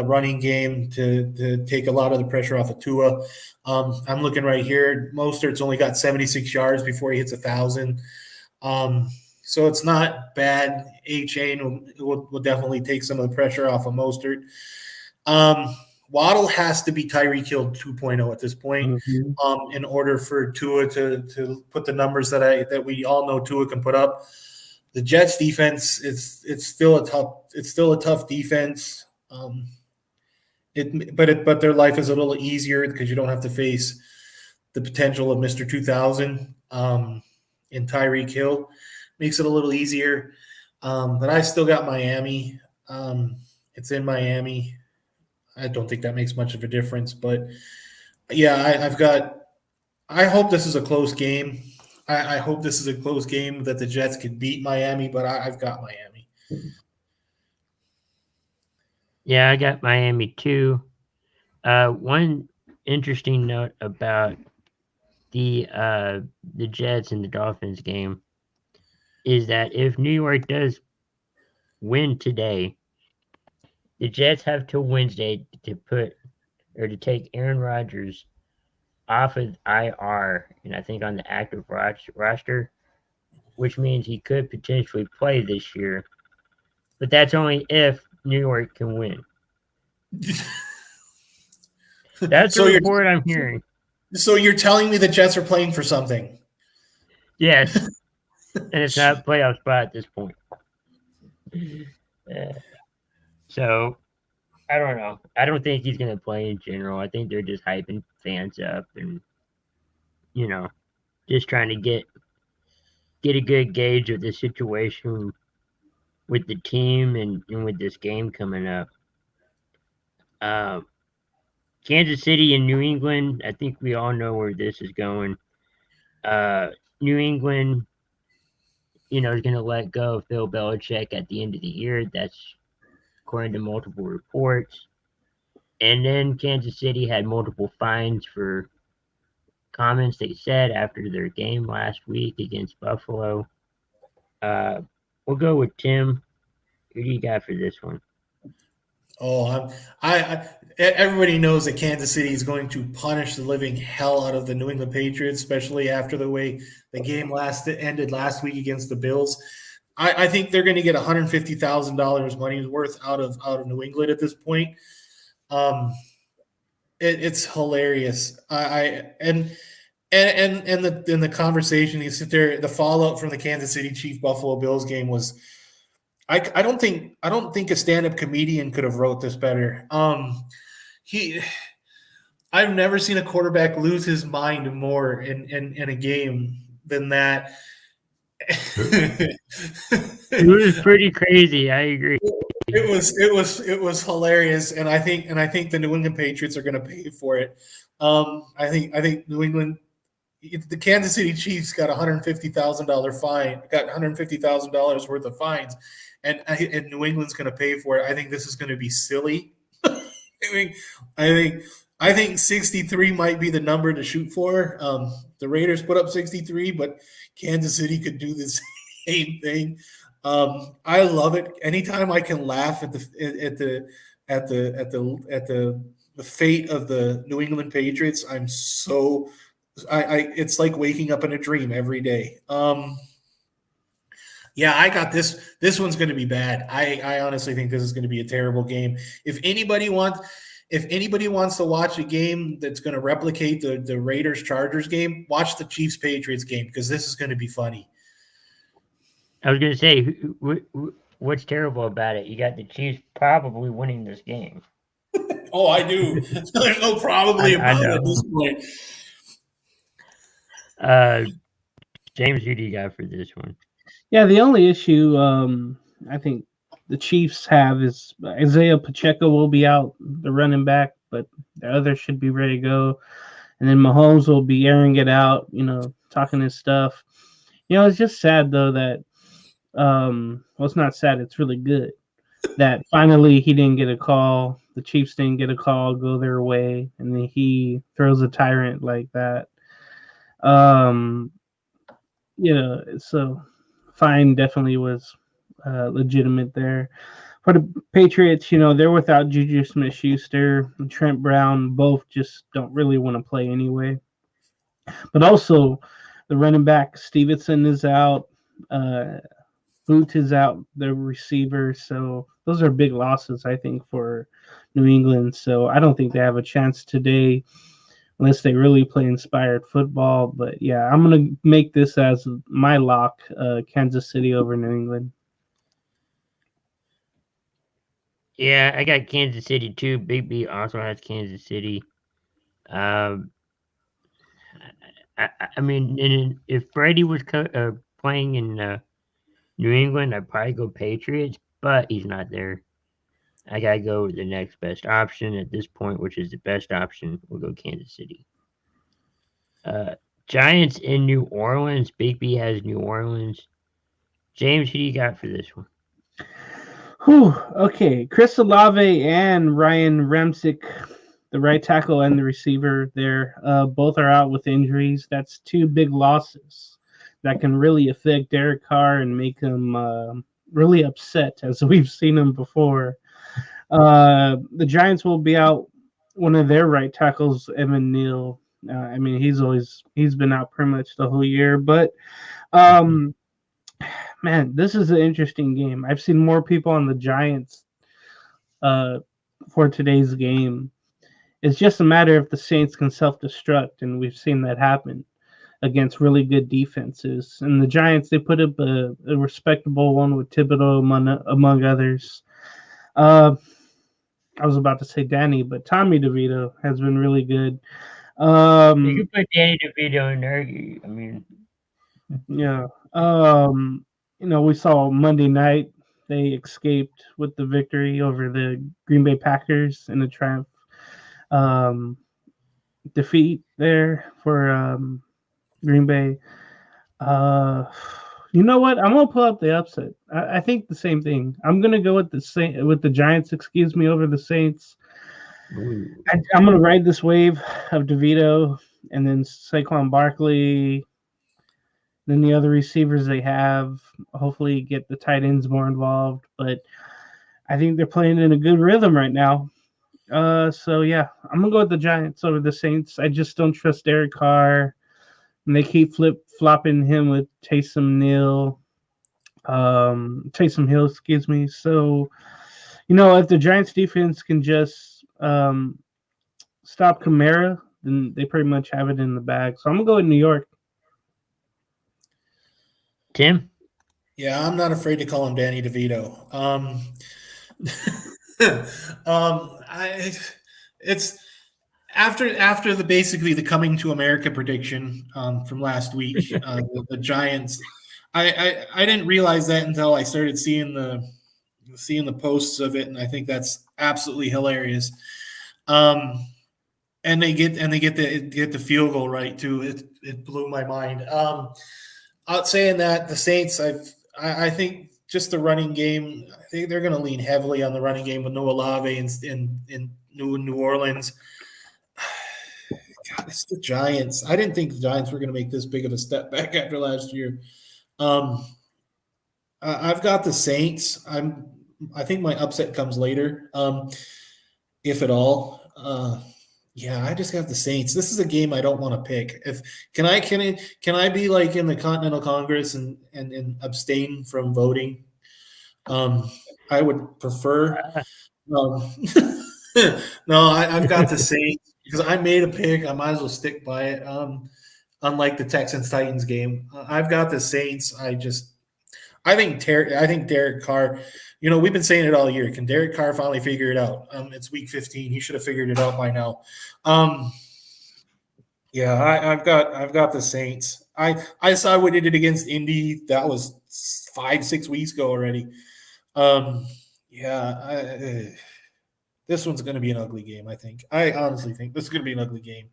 running game to take a lot of the pressure off of Tua. I'm looking right here. Mostert's only got 76 yards before he hits 1,000. So it's not bad. A-Chain will definitely take some of the pressure off of Mostert. Waddle has to be Tyreek Hill 2.0 at this point, in order for Tua to put the numbers that we all know Tua can put up. The Jets defense it's still a tough defense. But their life is a little easier because you don't have to face the potential of Mr. 2000 in Tyreek Hill. Makes it a little easier. But I still got Miami. It's in Miami. I don't think that makes much of a difference. But yeah, I hope this is a close game. I hope this is a close game that the Jets can beat Miami, but I've got Miami. Yeah, I got Miami too. One interesting note about the Jets and the Dolphins game is that if New York does win today, the Jets have till Wednesday to take Aaron Rodgers off of IR and I think on the active roster, which means he could potentially play this year. But that's only if New York can win. That's So the you're report I'm hearing. so you're telling me the Jets are playing for something? Yes, and it's not a playoff spot at this point. So I don't know. I don't think he's going to play in general. I think they're just hyping fans up and just trying to get a good gauge of the situation with the team and with this game coming up. Kansas City and New England, I think we all know where this is going. New England, is going to let go of Bill Belichick at the end of the year. That's according to multiple reports. And then Kansas City had multiple fines for comments they said after their game last week against Buffalo. We'll go with Tim. Who do you got for this one? Oh, everybody knows that Kansas City is going to punish the living hell out of the New England Patriots, especially after the way the game ended last week against the Bills. I think they're going to get $150,000 money's worth out of New England at this point. It's hilarious. And the conversation you sit there, the fallout from the Kansas City Chiefs Buffalo Bills game was. I don't think a stand-up comedian could have wrote this better. I've never seen a quarterback lose his mind more in a game than that. It was pretty crazy. I agree. It was hilarious, and I think the New England Patriots are going to pay for it. I think New England, the Kansas City Chiefs got $150,000 fine, got $150,000 worth of fines, and New England's going to pay for it. I think this is going to be silly. I think 63 might be the number to shoot for. The Raiders put up 63, but Kansas City could do the same thing. I love it. Anytime I can laugh at the fate of the New England Patriots, I'm so it's like waking up in a dream every day. Yeah, I got this. This one's going to be bad. I honestly think this is going to be a terrible game. If anybody wants to watch a game that's going to replicate the Raiders Chargers game, watch the Chiefs Patriots game because this is going to be funny. I was going to say, what's terrible about it? You got the Chiefs probably winning this game. Oh, I do. There's no probably about it at this point. James, who do you got for this one? Yeah, the only issue I think the Chiefs have is Isaiah Pacheco will be out, the running back, but the others should be ready to go. And then Mahomes will be airing it out, talking his stuff. It's just sad though that well, it's not sad, it's really good that finally he didn't get a call. The Chiefs didn't get a call, go their way, and then he throws a tyrant like that. So fine definitely was legitimate there. For the Patriots, they're without Juju Smith-Schuster and Trent Brown. Both just don't really want to play anyway. But also, the running back Stevenson is out. Boot is out, the receiver. So those are big losses, I think, for New England. So I don't think they have a chance today unless they really play inspired football. But yeah, I'm going to make this as my lock, Kansas City over New England. Yeah, I got Kansas City too. Big B also has Kansas City. I mean, if Brady was playing in New England, I'd probably go Patriots, but he's not there. I gotta go with the next best option at this point, which is the best option. We'll go Kansas City. Giants in New Orleans. Big B has New Orleans. James, who do you got for this one? Whew, okay, Chris Olave and Ryan Ramczyk, the right tackle and the receiver there, both are out with injuries. That's two big losses that can really affect Derek Carr and make him really upset, as we've seen him before. The Giants will be out one of their right tackles, Evan Neal. I mean, he's been out pretty much the whole year, but man, this is an interesting game. I've seen more people on the Giants for today's game. It's just a matter if the Saints can self-destruct, and we've seen that happen against really good defenses. And the Giants, they put up a respectable one with Thibodeau among others. I was about to say Danny, but Tommy DeVito has been really good. You can put Danny DeVito in there. I mean, yeah. We saw Monday night they escaped with the victory over the Green Bay Packers in a triumph defeat there for Green Bay. You know what? I'm gonna pull up the upset. I think the same thing. I'm gonna go with the Giants. Excuse me, over the Saints. I'm gonna ride this wave of DeVito and then Saquon Barkley. Then the other receivers they have, hopefully get the tight ends more involved. But I think they're playing in a good rhythm right now. So yeah, I'm gonna go with the Giants over the Saints. I just don't trust Derek Carr, and they keep flopping him with Taysom Hill, excuse me. So, if the Giants defense can just stop Kamara, then they pretty much have it in the bag. So I'm gonna go with New York. Tim? Yeah, I'm not afraid to call him Danny DeVito. It's after the basically the coming to America prediction from last week. The Giants. I didn't realize that until I started seeing the posts of it, and I think that's absolutely hilarious. And they get the field goal right too. It blew my mind. Out saying that, the Saints, I think just the running game. I think they're going to lean heavily on the running game with Noah Olave in New Orleans. God, it's the Giants. I didn't think the Giants were going to make this big of a step back after last year. I've got the Saints. I think my upset comes later, if at all. Yeah, I just got the Saints. This is a game I don't want to pick. Can I be like in the Continental Congress and abstain from voting? I would prefer. No, I've got the Saints because I made a pick. I might as well stick by it. Unlike the Texans Titans game, I've got the Saints. I think Derek Carr. We've been saying it all year. Can Derek Carr finally figure it out? It's week 15. He should have figured it out by now. Yeah, I've got the Saints. I saw what they did against Indy. That was 5-6 weeks ago already. This one's going to be an ugly game. I think. I honestly think this is going to be an ugly game.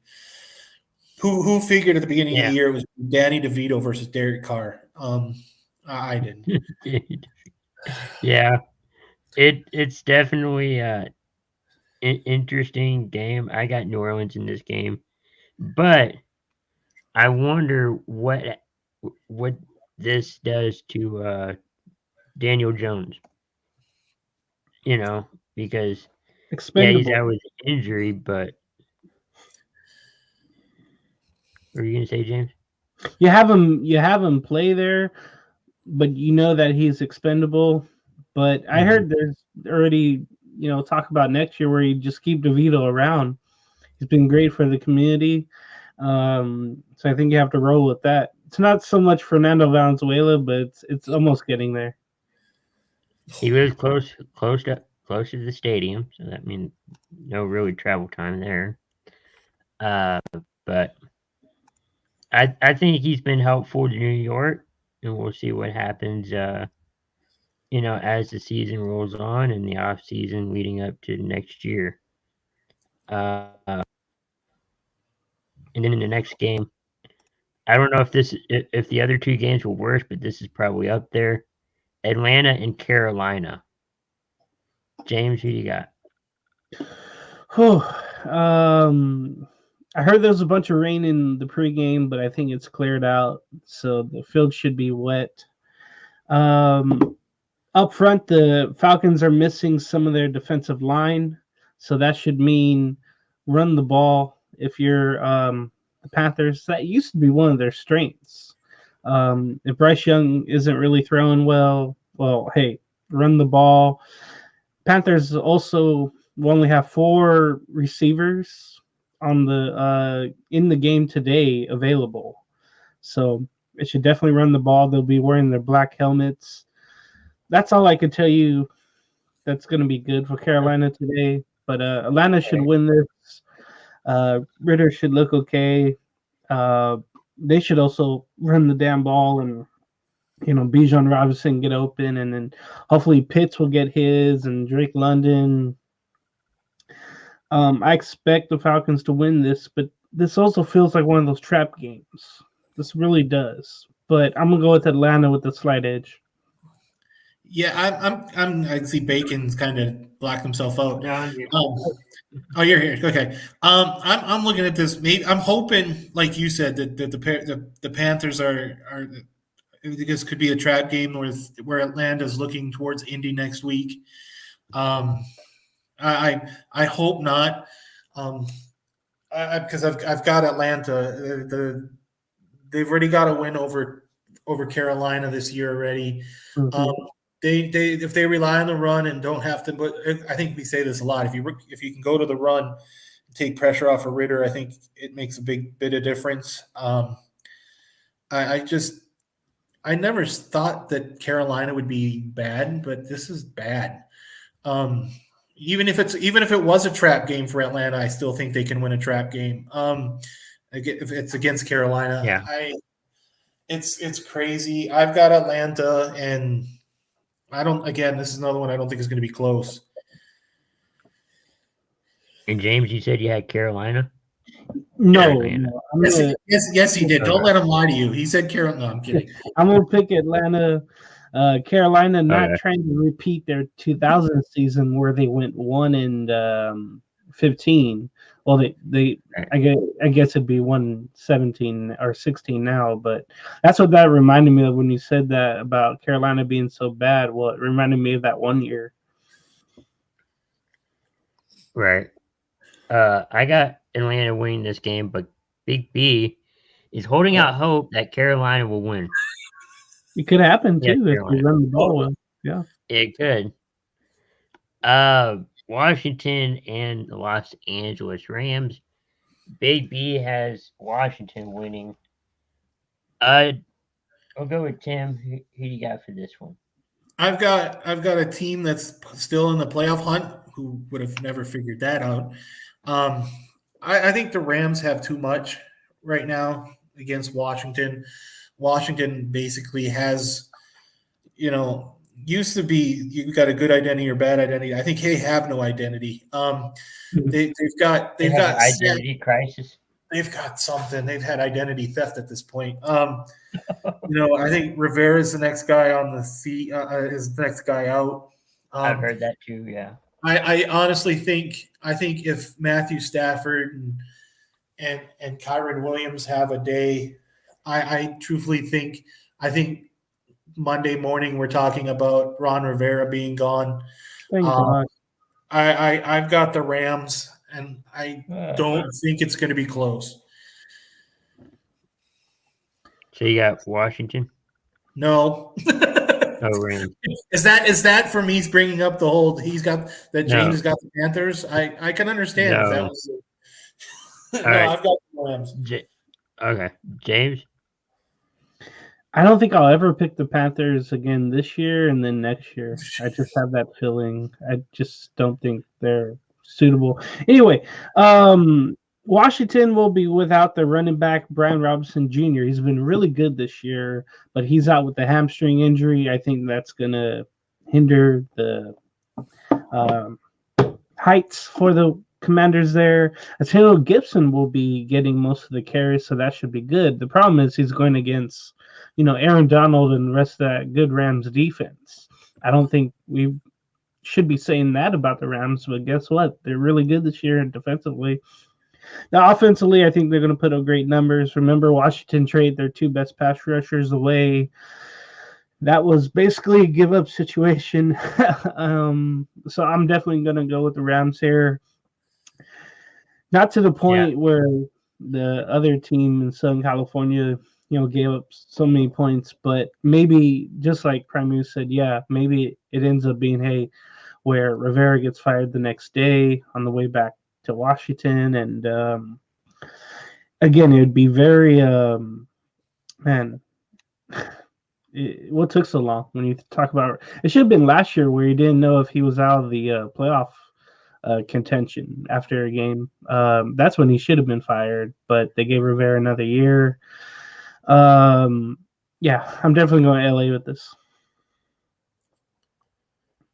Who figured at the beginning of the year it was Danny DeVito versus Derek Carr? I didn't. Yeah, it's definitely an interesting game. I got New Orleans in this game, but I wonder what this does to Daniel Jones. Because Expendable. he's out with injury, but what are you gonna say, James? You have him play there, but you know that he's expendable. But I heard there's already talk about next year where you just keep DeVito around. He's been great for the community, so I think you have to roll with that. It's not so much Fernando Valenzuela, but it's almost getting there. He lives close to the stadium, so that means no really travel time there. But I think he's been helpful to New York, and we'll see what happens. As the season rolls on and the off season leading up to next year. And then in the next game, I don't know if the other two games were worse, but this is probably up there. Atlanta and Carolina. James, who you got? I heard there was a bunch of rain in the pregame, but I think it's cleared out, so the field should be wet. Up front, the Falcons are missing some of their defensive line, so that should mean run the ball. If you're the Panthers, that used to be one of their strengths. If Bryce Young isn't really throwing well, hey, run the ball. Panthers also will only have 4 receivers on the in the game today available, so it should definitely run the ball. They'll be wearing their black helmets. That's all I can tell you. That's going to be good for Carolina today. But Atlanta should win this. Ritter should look okay. They should also run the damn ball and Bijan Robinson get open, and then hopefully Pitts will get his and Drake London. I expect the Falcons to win this, but this also feels like one of those trap games. This really does. But I'm gonna go with Atlanta with the slight edge. Yeah, I see Bacon's kind of blacked himself out. No, Oh, you're here. Okay. I'm looking at this. Maybe I'm hoping, like you said, that the Panthers are this could be a trap game where Atlanta's looking towards Indy next week. I hope not. Because I've got Atlanta. They've already got a win over Carolina this year already. Mm-hmm. They if they rely on the run and don't have to, but I think we say this a lot. If you can go to the run, take pressure off of Ritter, I think it makes a big bit of difference. I never thought that Carolina would be bad, but this is bad. Even if it was a trap game for Atlanta, I still think they can win a trap game. If it's against Carolina, yeah. It's crazy. I've got Atlanta, and this is another one I don't think is going to be close. And James, you said you had Carolina? No. Yes, he did. Don't let him lie to you. He said Carolina. No, I'm kidding. I'm going to pick Atlanta. Carolina not trying to repeat their 2000 season where they went 1-15. Well, I guess it'd be 1-17 or 16 now, but that's what that reminded me of when you said that about Carolina being so bad. Well, it reminded me of that one year. Right. I got Atlanta winning this game, but Big B is holding out hope that Carolina will win. It could happen too if you run the ball well. Yeah, it could. Washington and the Los Angeles Rams. Big B has Washington winning. I'll go with Tim. Who do you got for this one? I've got a team that's still in the playoff hunt. Who would have never figured that out? I think the Rams have too much right now against Washington. Washington basically has, used to be you got a good identity or bad identity. I think they have no identity. They've got identity crisis. They've got something. They've had identity theft at this point. I think Rivera is the next guy on the seat. Is the next guy out. I've heard that too. Yeah. I honestly think if Matthew Stafford and Kyron Williams have a day, I truthfully think Monday morning we're talking about Ron Rivera being gone. Thank God. I've got the Rams, and I don't think it's going to be close. So you got Washington? No. Oh, Rams. Is that for me bringing up the whole James has got the Panthers? I can understand if that was right. I've got the Rams. Okay. James? I don't think I'll ever pick the Panthers again this year and then next year. I just have that feeling. I just don't think they're suitable. Anyway, Washington will be without the running back Brian Robinson Jr. He's been really good this year, but he's out with the hamstring injury. I think that's going to hinder the um, heights for the Commanders there. Antonio Gibson will be getting most of the carries, so that should be good. The problem is he's going against, Aaron Donald and the rest of that good Rams defense. I don't think we should be saying that about the Rams, but guess what? They're really good this year defensively. Now, offensively, I think they're going to put up great numbers. Remember, Washington traded their two best pass rushers away. That was basically a give up situation. So I'm definitely going to go with the Rams here. Not to the point where the other team in Southern California, gave up so many points, but maybe just like Primus said, maybe it ends up being, hey, where Rivera gets fired the next day on the way back to Washington. And again, it would be very, what took so long when you talk about it? Should have been last year where you didn't know if he was out of the playoff contention after a game. That's when he should have been fired, but they gave Rivera another year. I'm definitely going to LA with this.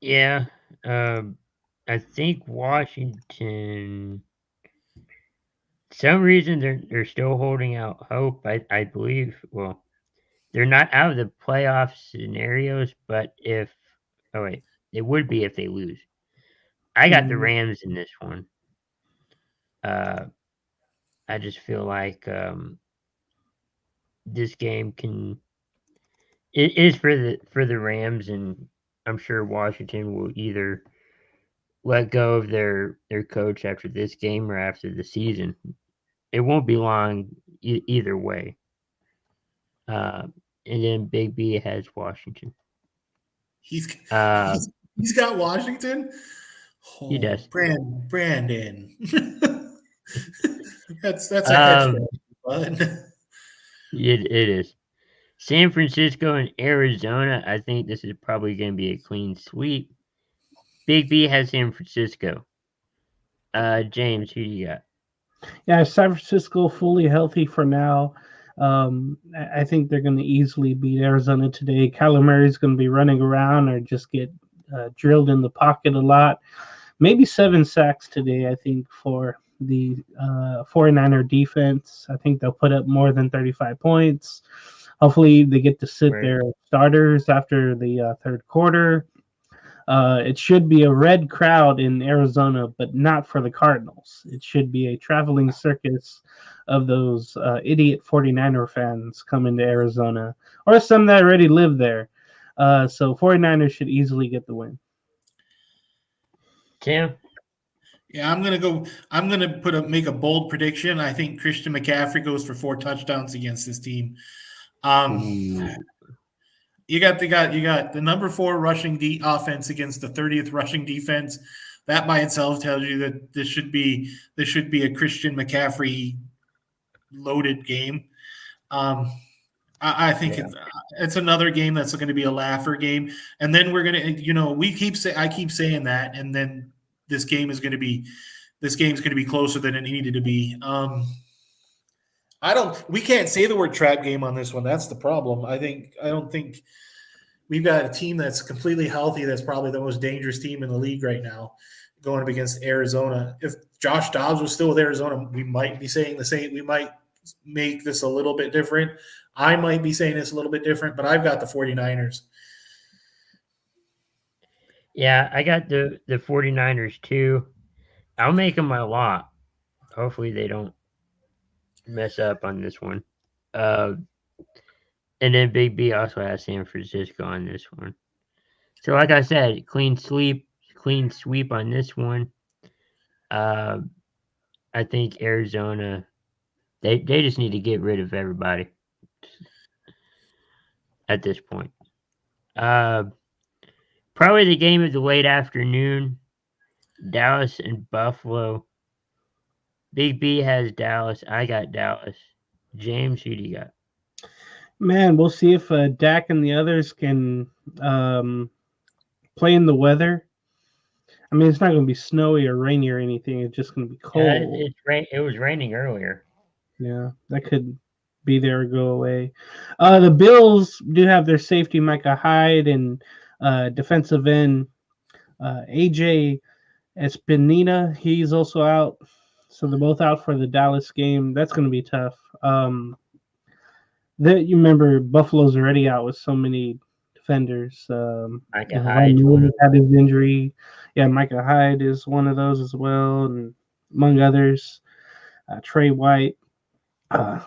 Yeah, I think Washington. Some reason they're still holding out hope. I believe. Well, they're not out of the playoff scenarios, but it would be if they lose. I got the Rams in this one. I just feel like this game it is for the Rams, and I'm sure Washington will either let go of their coach after this game or after the season. It won't be long either way. And then Big B has Washington. He's got Washington. He does. Brandon. that's a catch, bud. It is. San Francisco and Arizona. I think this is probably going to be a clean sweep. Big B has San Francisco. James, who do you got? Yeah, San Francisco fully healthy for now. I think they're going to easily beat Arizona today. Kyler Murray's going to be running around or just get drilled in the pocket a lot. Maybe 7 sacks today, I think, for the 49er defense. I think they'll put up more than 35 points. Hopefully they get to sit their starters after the third quarter. It should be a red crowd in Arizona, but not for the Cardinals. It should be a traveling circus of those idiot 49er fans coming to Arizona, or some that already live there. So 49ers should easily get the win. Tim? Yeah, I'm gonna make a bold prediction. I think Christian McCaffrey goes for 4 touchdowns against this team. You got the number 4 rushing offense against the 30th rushing defense. That by itself tells you that this should be a Christian McCaffrey loaded game. I think it's another game that's going to be a laugher game, and then we're gonna, I keep saying that, and then this game's going to be closer than it needed to be. We can't say the word trap game on this one. That's the problem. I don't think we've got a team that's completely healthy. That's probably the most dangerous team in the league right now, going up against Arizona. If Josh Dobbs was still with Arizona, we might be saying the same. We might make this a little bit different. I might be saying this a little bit different, but I've got the 49ers. Yeah, I got the 49ers too. I'll make them my lock. Hopefully they don't mess up on this one. And then Big B also has San Francisco on this one. So like I said, clean sweep on this one. I think Arizona, they just need to get rid of everybody at this point. Probably the game of the late afternoon, Dallas and Buffalo. Big B has Dallas. I got Dallas. James, who do you got? Man, we'll see if Dak and the others can play in the weather. I mean, it's not going to be snowy or rainy or anything. It's just going to be cold. It was raining earlier. Yeah, that could be there or go away. The Bills do have their safety Micah Hyde and defensive end AJ Espinina. He's also out, so they're both out for the Dallas game. That's going to be tough. You remember Buffalo's already out with so many defenders. Micah Von Hyde's one Miller of had his injury. Yeah, Micah Hyde is one of those as well, and among others, Trey White,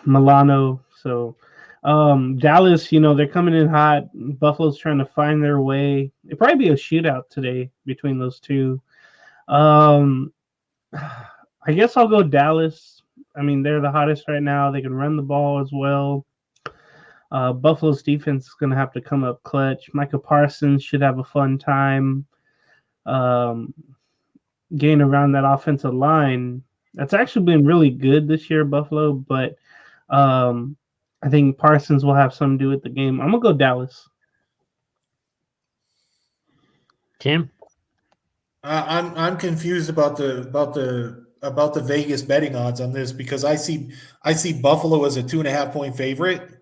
Milano. So Dallas, they're coming in hot. Buffalo's trying to find their way. It'd probably be a shootout today between those two. I guess I'll go Dallas. I mean, they're the hottest right now. They can run the ball as well. Buffalo's defense is going to have to come up clutch. Micah Parsons should have a fun time getting around that offensive line. That's actually been really good this year, Buffalo, but I think Parsons will have something to do with the game. I'm going to go Dallas. Tim? I'm confused about the Vegas betting odds on this because I see Buffalo as a 2.5 point favorite.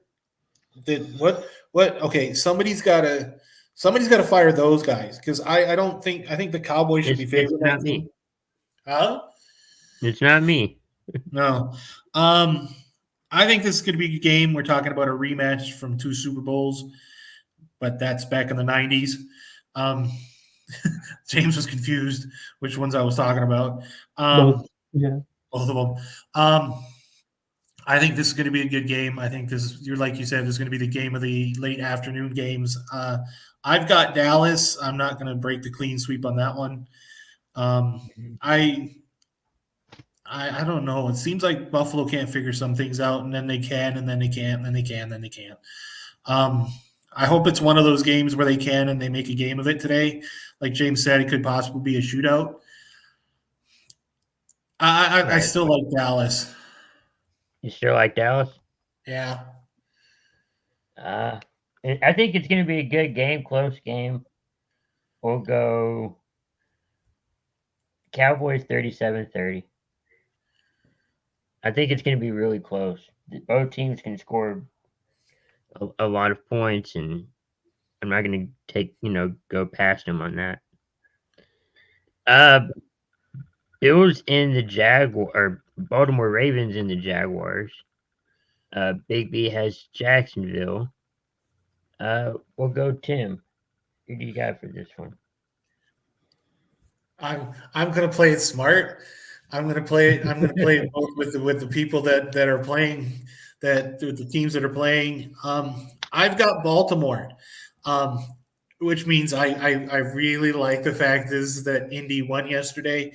Okay, somebody's got to fire those guys because I don't think I think the Cowboys should be favored. It's not me. Huh? It's not me. No. I think this is going to be a game. We're talking about a rematch from 2 Super Bowls, but that's back in the 90s. James was confused which ones I was talking about. Both. Yeah. Both of them. I think this is going to be a good game. I think like you said, this is going to be the game of the late afternoon games. I've got Dallas. I'm not going to break the clean sweep on that one. I don't know. It seems like Buffalo can't figure some things out, and then they can, and then they can't, and then they can, and then they can't. I hope it's one of those games where they can and they make a game of it today. Like James said, it could possibly be a shootout. I still like Dallas. You still like Dallas? Yeah. I think it's going to be a good game, close game. We'll go Cowboys 37-30. I think it's going to be really close. Both teams can score a lot of points, and I'm not going to go past them on that. Bills in the or Baltimore Ravens in the Jaguars. Big B has Jacksonville. We'll go Tim. Who do you got for this one? I'm going to play it smart. I'm going to play it both with the people that are playing, the teams that are playing. I've got Baltimore, which means I really like the fact is that Indy won yesterday.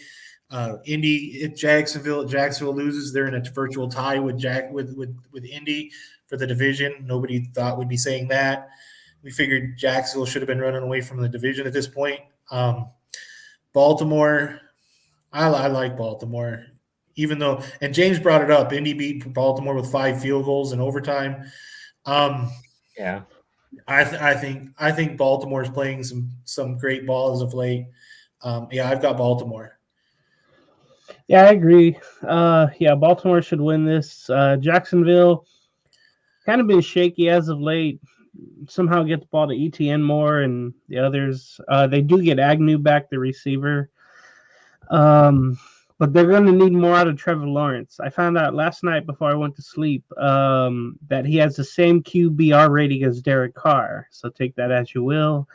Indy at Jacksonville. Jacksonville loses. They're in a virtual tie with Indy for the division. Nobody thought we'd be saying that. We figured Jacksonville should have been running away from the division at this point. Baltimore, I like Baltimore, even though, and James brought it up, Indy beat Baltimore with 5 field goals in overtime. Yeah, I think Baltimore is playing some great ball as of late. I've got Baltimore. Yeah, I agree. Baltimore should win this. Jacksonville kind of been shaky as of late. Somehow get the ball to ETN more and the others. They do get Agnew back, the receiver. But they're going to need more out of Trevor Lawrence. I found out last night before I went to sleep that he has the same QBR rating as Derek Carr. So take that as you will.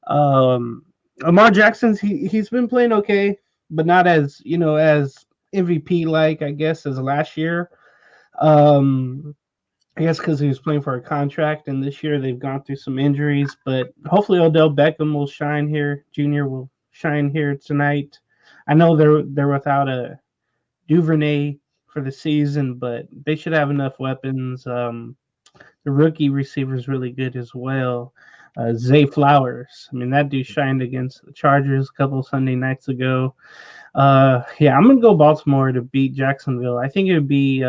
Lamar Jackson's he's been playing okay, but not as as MVP like I guess as last year. I guess because he was playing for a contract, and this year they've gone through some injuries. But hopefully Odell Beckham will shine here. Junior will shine here tonight. I know they're without a Duvernay for the season, but they should have enough weapons. The rookie receiver is really good as well. Zay Flowers. I mean, that dude shined against the Chargers a couple Sunday nights ago. I'm going to go Baltimore to beat Jacksonville. I think it would be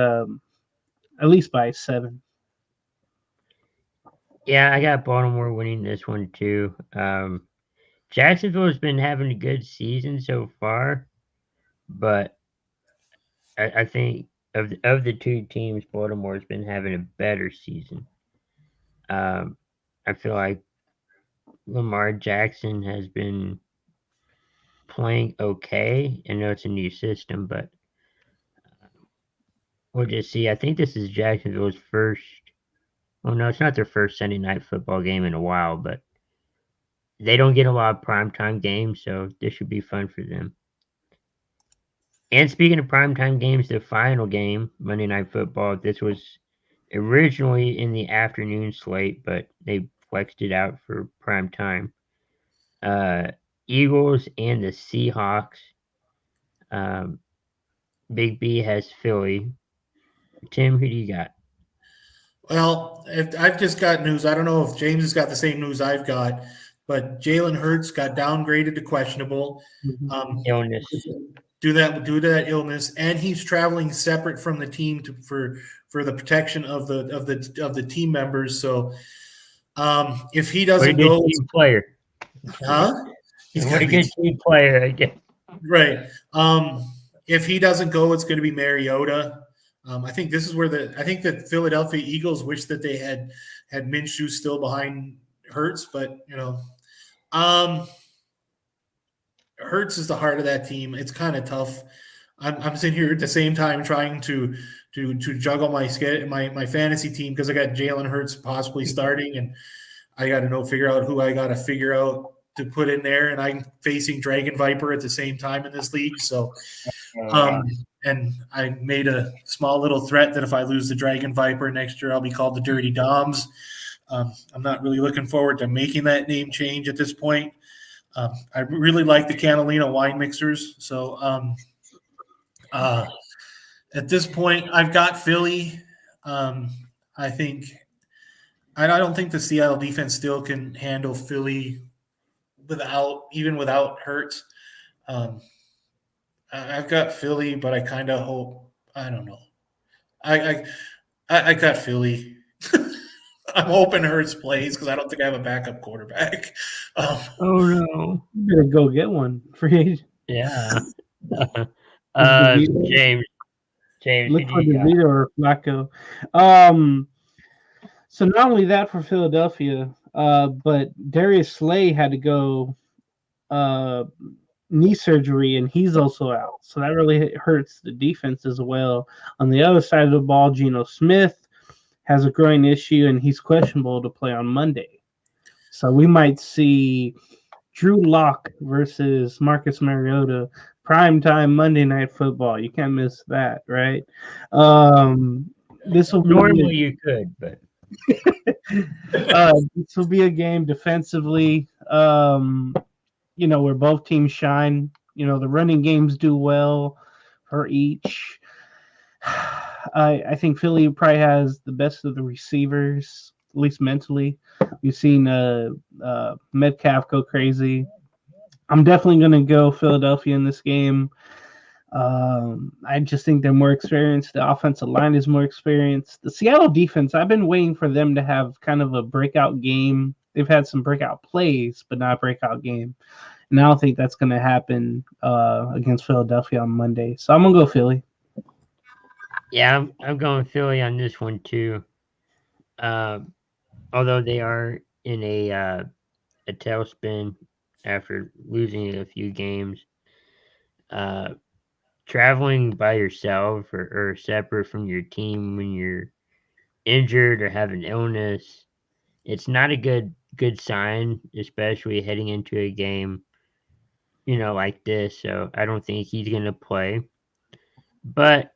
at least by 7. Yeah, I got Baltimore winning this one too. Jacksonville's been having a good season so far, but I think of the two teams, Baltimore's been having a better season. I feel like Lamar Jackson has been playing okay. I know it's a new system, but we'll just see. I think this is Jacksonville's first. Oh no, it's not their first Sunday night football game in a while, but they don't get a lot of primetime games, so this should be fun for them. And speaking of primetime games, the final game, Monday Night Football, this was originally in the afternoon slate, but they flexed it out for prime time. Eagles and the Seahawks. Um, Big B has Philly. Tim, who do you got? Well, I've just got news. I don't know if James has got the same news I've got, but Jalen Hurts got downgraded to questionable. Illness. Due to that illness, and he's traveling separate from the team for the protection of the team members. So, if he What a doesn't good go, team player. he's What gonna a be good team player, I guess. right. If he doesn't go, it's going to be Mariota. I think this is where I think the Philadelphia Eagles wish that they had Minshew still behind Hurts, but Hurts is the heart of that team. It's kind of tough. I'm sitting here at the same time trying to juggle my fantasy team because I got Jalen Hurts possibly starting, and I got to figure out who I got to figure out to put in there, and I'm facing Dragon Viper at the same time in this league. So, and I made a small little threat that if I lose the Dragon Viper next year, I'll be called the Dirty Doms. I'm not really looking forward to making that name change at this point. I really like the Catalina wine mixers. So at this point, I've got Philly. I think I don't think the Seattle defense still can handle Philly without Hurts. I've got Philly, but I kind of hope I don't know. I got Philly. I'm hoping Hurts plays because I don't think I have a backup quarterback. Oh no! You better go get one. Free agent. Yeah. DeVito. James, Look who for do you got? DeVito or Flacco. So not only that for Philadelphia, but Darius Slay had to go knee surgery, and he's also out. So that really hurts the defense as well. On the other side of the ball, Geno Smith has a groin issue, and he's questionable to play on Monday. So we might see Drew Lock versus Marcus Mariota, primetime Monday Night Football. You can't miss that, right? This will be Normally you could, but this will be a game defensively. Where both teams shine. The running games do well for each. I think Philly probably has the best of the receivers, at least mentally. We've seen Metcalf go crazy. I'm definitely going to go Philadelphia in this game. I just think they're more experienced. The offensive line is more experienced. The Seattle defense, I've been waiting for them to have kind of a breakout game. They've had some breakout plays, but not a breakout game. And I don't think that's going to happen against Philadelphia on Monday. So I'm going to go Philly. yeah, I'm going Philly on this one too. Although they are in a tailspin after losing a few games, traveling by yourself or separate from your team when you're injured or have an illness, it's not a good sign, especially heading into a game, like this. So I don't think he's gonna play. But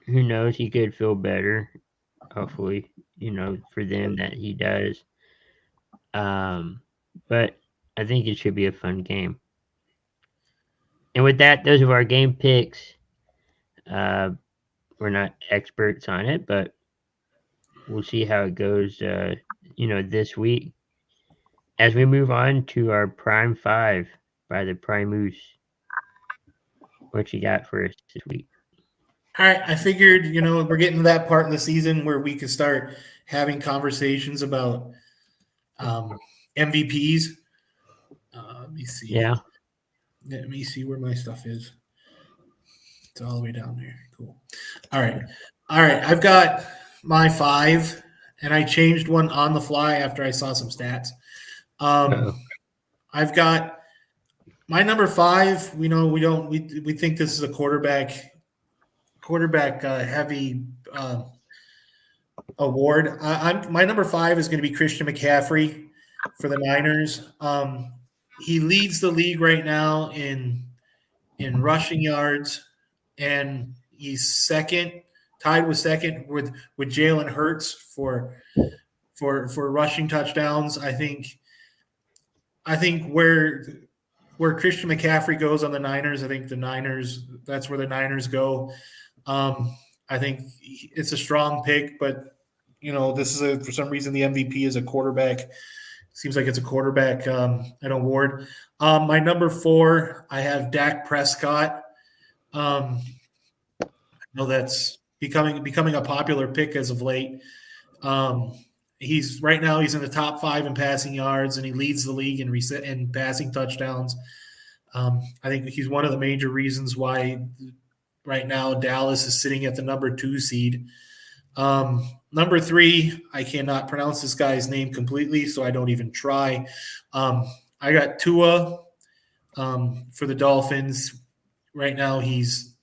who knows? He could feel better. Hopefully, for them that he does. But I think it should be a fun game. And with that, those are our game picks. We're not experts on it, but we'll see how it goes, this week. As we move on to our Prime 5 by the Primus. What you got for us this week? All right, I figured, we're getting to that part in the season where we could start having conversations about MVPs. Let me see. Yeah. Let me see where my stuff is. It's all the way down there. Cool. All right. I've got my 5, and I changed one on the fly after I saw some stats. Uh-oh. I've got my number 5. We think this is a quarterback heavy award. My number 5 is going to be Christian McCaffrey for the Niners. He leads the league right now in rushing yards, and he's tied with second with Jalen Hurts for rushing touchdowns. I think where Christian McCaffrey goes on the Niners, that's where the Niners go. I think it's a strong pick, but this is for some reason the MVP is a quarterback. Seems like it's a quarterback an award. My number 4, I have Dak Prescott. I know that's becoming a popular pick as of late. He's in the top 5 in passing yards, and he leads the league in passing touchdowns. I think he's one of the major reasons why right now Dallas is sitting at the number 2 seed. Number 3, I cannot pronounce this guy's name completely, so I don't even try. I got Tua for the Dolphins. Right now, he's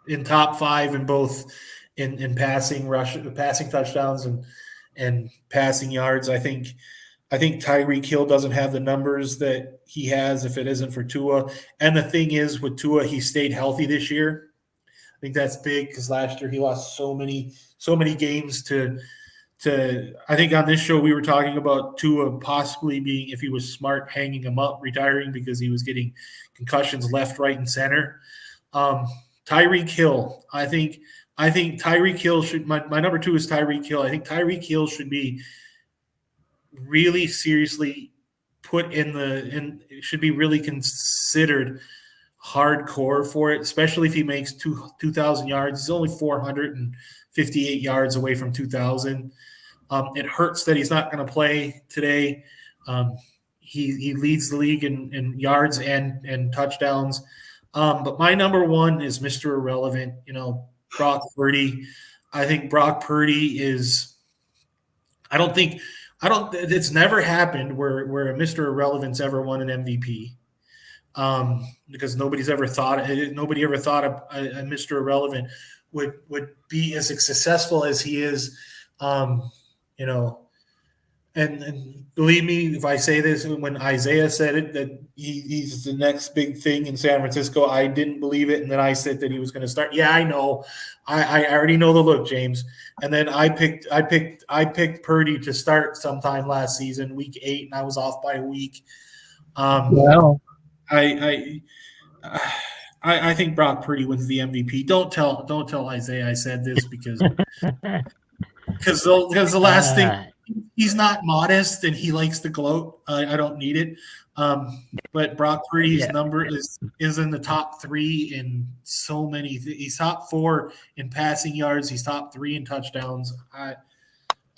in top 5 in both in passing touchdowns and passing yards. I think Tyreek Hill doesn't have the numbers that he has if it isn't for Tua. And the thing is, with Tua, he stayed healthy this year. I think that's big because last year he lost so many games to. I think on this show we were talking about Tua possibly being, if he was smart, hanging him up, retiring because he was getting concussions left, right, and center. Tyreek Hill, I think Tyreek Hill should. My number 2 is Tyreek Hill. I think Tyreek Hill should be really seriously put should be really considered hardcore for it, especially if he makes 2,000 yards. He's only 458 yards away from 2,000. It hurts that he's not going to play today. He leads the league in yards and touchdowns. But my number 1 is Mr. Irrelevant, Brock Purdy. I think Brock Purdy is – it's never happened where a Mr. Irrelevant's ever won an MVP. Because nobody ever thought a Mr. Irrelevant would be as successful as he is. And believe me, if I say this, when Isaiah said it, that he's the next big thing in San Francisco, I didn't believe it. And then I said that he was going to start. Yeah, I know. I already know the look, James. And then I picked Purdy to start sometime last season, week 8, and I was off by a week. Wow. I think Brock Purdy wins the MVP. Don't tell Isaiah I said this because the last thing, he's not modest and he likes to gloat. I don't need it. But Brock Purdy's number is in the top 3 in so many. He's top 4 in passing yards. He's top 3 in touchdowns.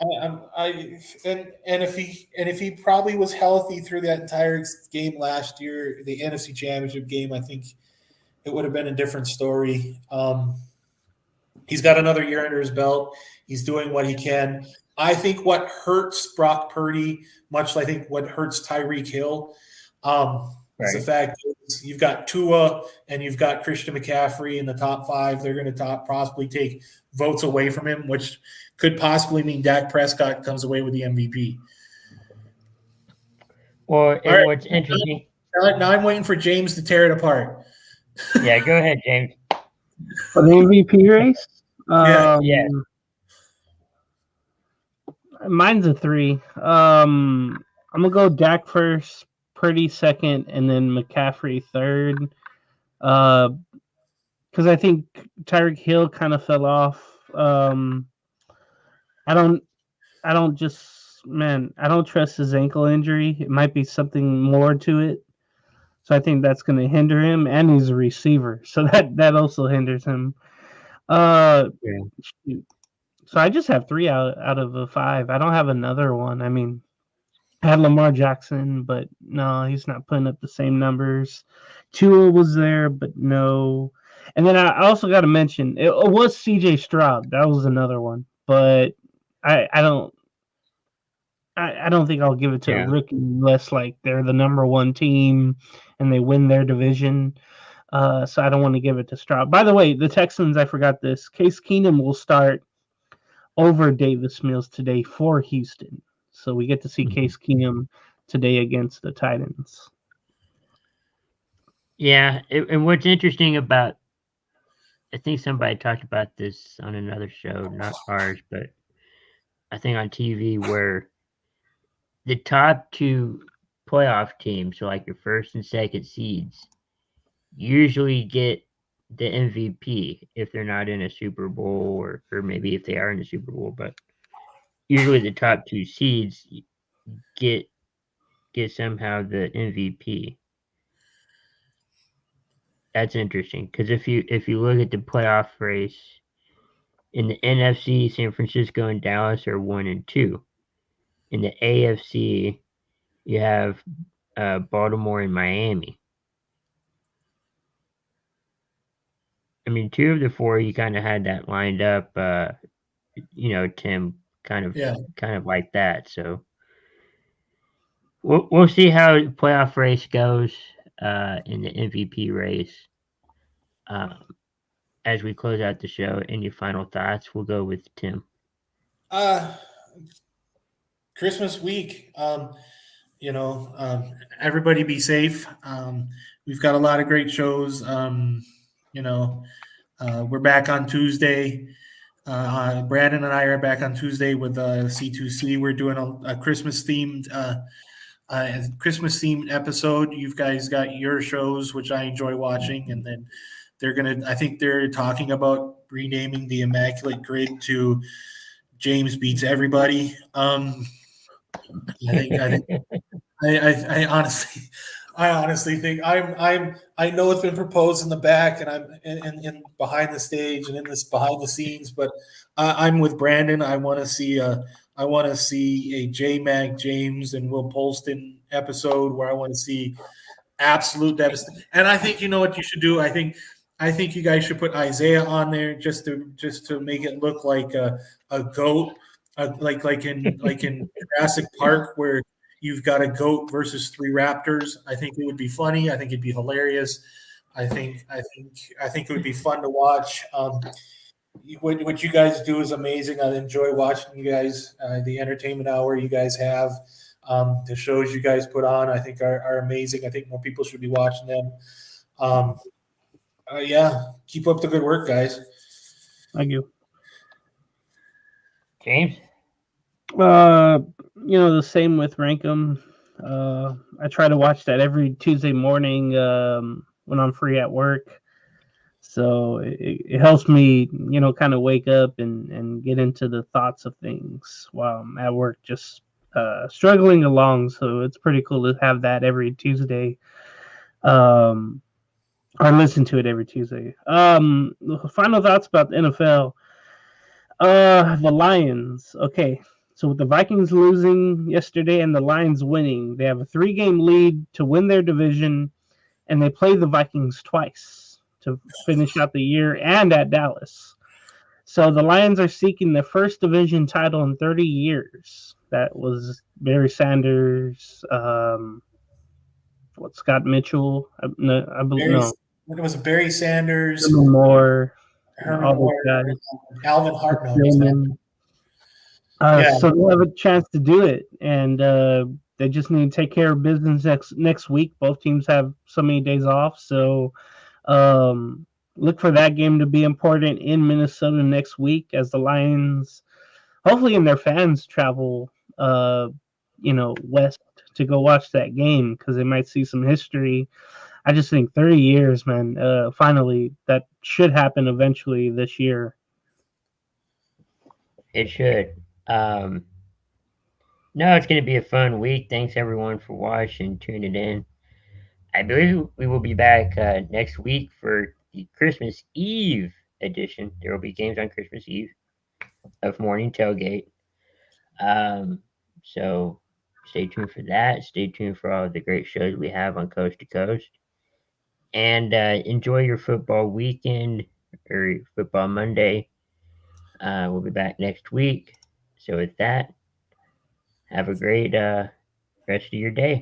If he probably was healthy through that entire game last year, the NFC Championship game, I think it would have been a different story. He's got another year under his belt. He's doing what he can. I think what hurts Brock Purdy, much like I think what hurts Tyreek Hill, is the fact that you've got Tua and you've got Christian McCaffrey in the top 5. They're going to possibly take votes away from him, which could possibly mean Dak Prescott comes away with the MVP. Well, All right. what's interesting. Now I'm waiting for James to tear it apart. Yeah, go ahead, James. For the MVP race? Yeah. Mine's a 3. I'm going to go Dak first, Purdy second, and then McCaffrey third. Because I think Tyreek Hill kind of fell off. I don't trust his ankle injury. It might be something more to it. So I think that's going to hinder him, and he's a receiver. So that also hinders him. Shoot. So I just have 3 out of the 5. I don't have another one. I mean, had Lamar Jackson, but no, he's not putting up the same numbers. Tua was there, but no. And then I also got to mention it was C.J. Stroud. That was another one, but I don't I don't think I'll give it to a Yeah. rookie unless like they're the number one team and they win their division. So I don't want to give it to Stroud. By the way, the Texans, I forgot this. Case Keenum will start over Davis Mills today for Houston. So we get to see Case Keenum today against the Titans. Yeah, and what's interesting about, I think somebody talked about this on another show, not ours, but I think on TV, where the top two playoff teams, so like your first and second seeds, usually get the MVP if they're not in a Super Bowl, or maybe if they are in a Super Bowl, but usually the top two seeds get somehow the MVP. That's interesting because if you look at the playoff race in the NFC, San Francisco and Dallas are 1 and 2. In the AFC, you have Baltimore and Miami. I mean, two of the four you kind of had that lined up. Tim, Yeah. kind of like that. So we'll see how the playoff race goes in the MVP race. As we close out the show, any final thoughts? We'll go with Tim. Uh, Christmas week. Everybody be safe. We've got a lot of great shows. We're back on Tuesday. Brandon and I are back on Tuesday with C2C. We're doing a Christmas themed episode. You guys got your shows, which I enjoy watching, and then I think they're talking about renaming the Immaculate Grid to James Beats Everybody. I honestly think I know it's been proposed in the back, and I'm in behind the stage and in this behind the scenes, but I'm with Brandon. I want to see a J Mag James and Will Polston episode where I want to see absolute devastation. And I think you know what you should do. I think you guys should put Isaiah on there just to make it look like a goat, like in Jurassic Park where you've got a goat versus three raptors. I think it would be funny. I think it'd be hilarious. I think it would be fun to watch. What you guys do is amazing. I enjoy watching you guys. The entertainment hour you guys have, the shows you guys put on, I think are amazing. I think more people should be watching them. Yeah, keep up the good work, guys. Thank you. James? The same with Rankum. I try to watch that every Tuesday morning when I'm free at work. So it helps me, kind of wake up and get into the thoughts of things while I'm at work, just struggling along. So it's pretty cool to have that every Tuesday. Or listen to it every Tuesday. Final thoughts about the NFL. The Lions. Okay. So with the Vikings losing yesterday and the Lions winning, they have a 3-game lead to win their division, and they play the Vikings twice to finish out the year and at Dallas. So the Lions are seeking their first division title in 30 years. That was Barry Sanders, Scott Mitchell. I believe no. It was Barry Sanders, Herman Moore, Herman Moore, Alvin Hartnell. So they'll have a chance to do it, and they just need to take care of business next week. Both teams have so many days off, so look for that game to be important in Minnesota next week as the Lions, hopefully, and their fans travel, west to go watch that game because they might see some history. I just think 30 years, man. Finally, that should happen eventually this year. It should. No, it's going to be a fun week. Thanks everyone for watching, tuning in. I believe we will be back next week for the Christmas Eve edition. There will be games on Christmas Eve of Morning Tailgate. So stay tuned for that. Stay tuned for all the great shows we have on Coast to Coast. And enjoy your football weekend or football Monday. We'll be back next week. So with that, have a great rest of your day.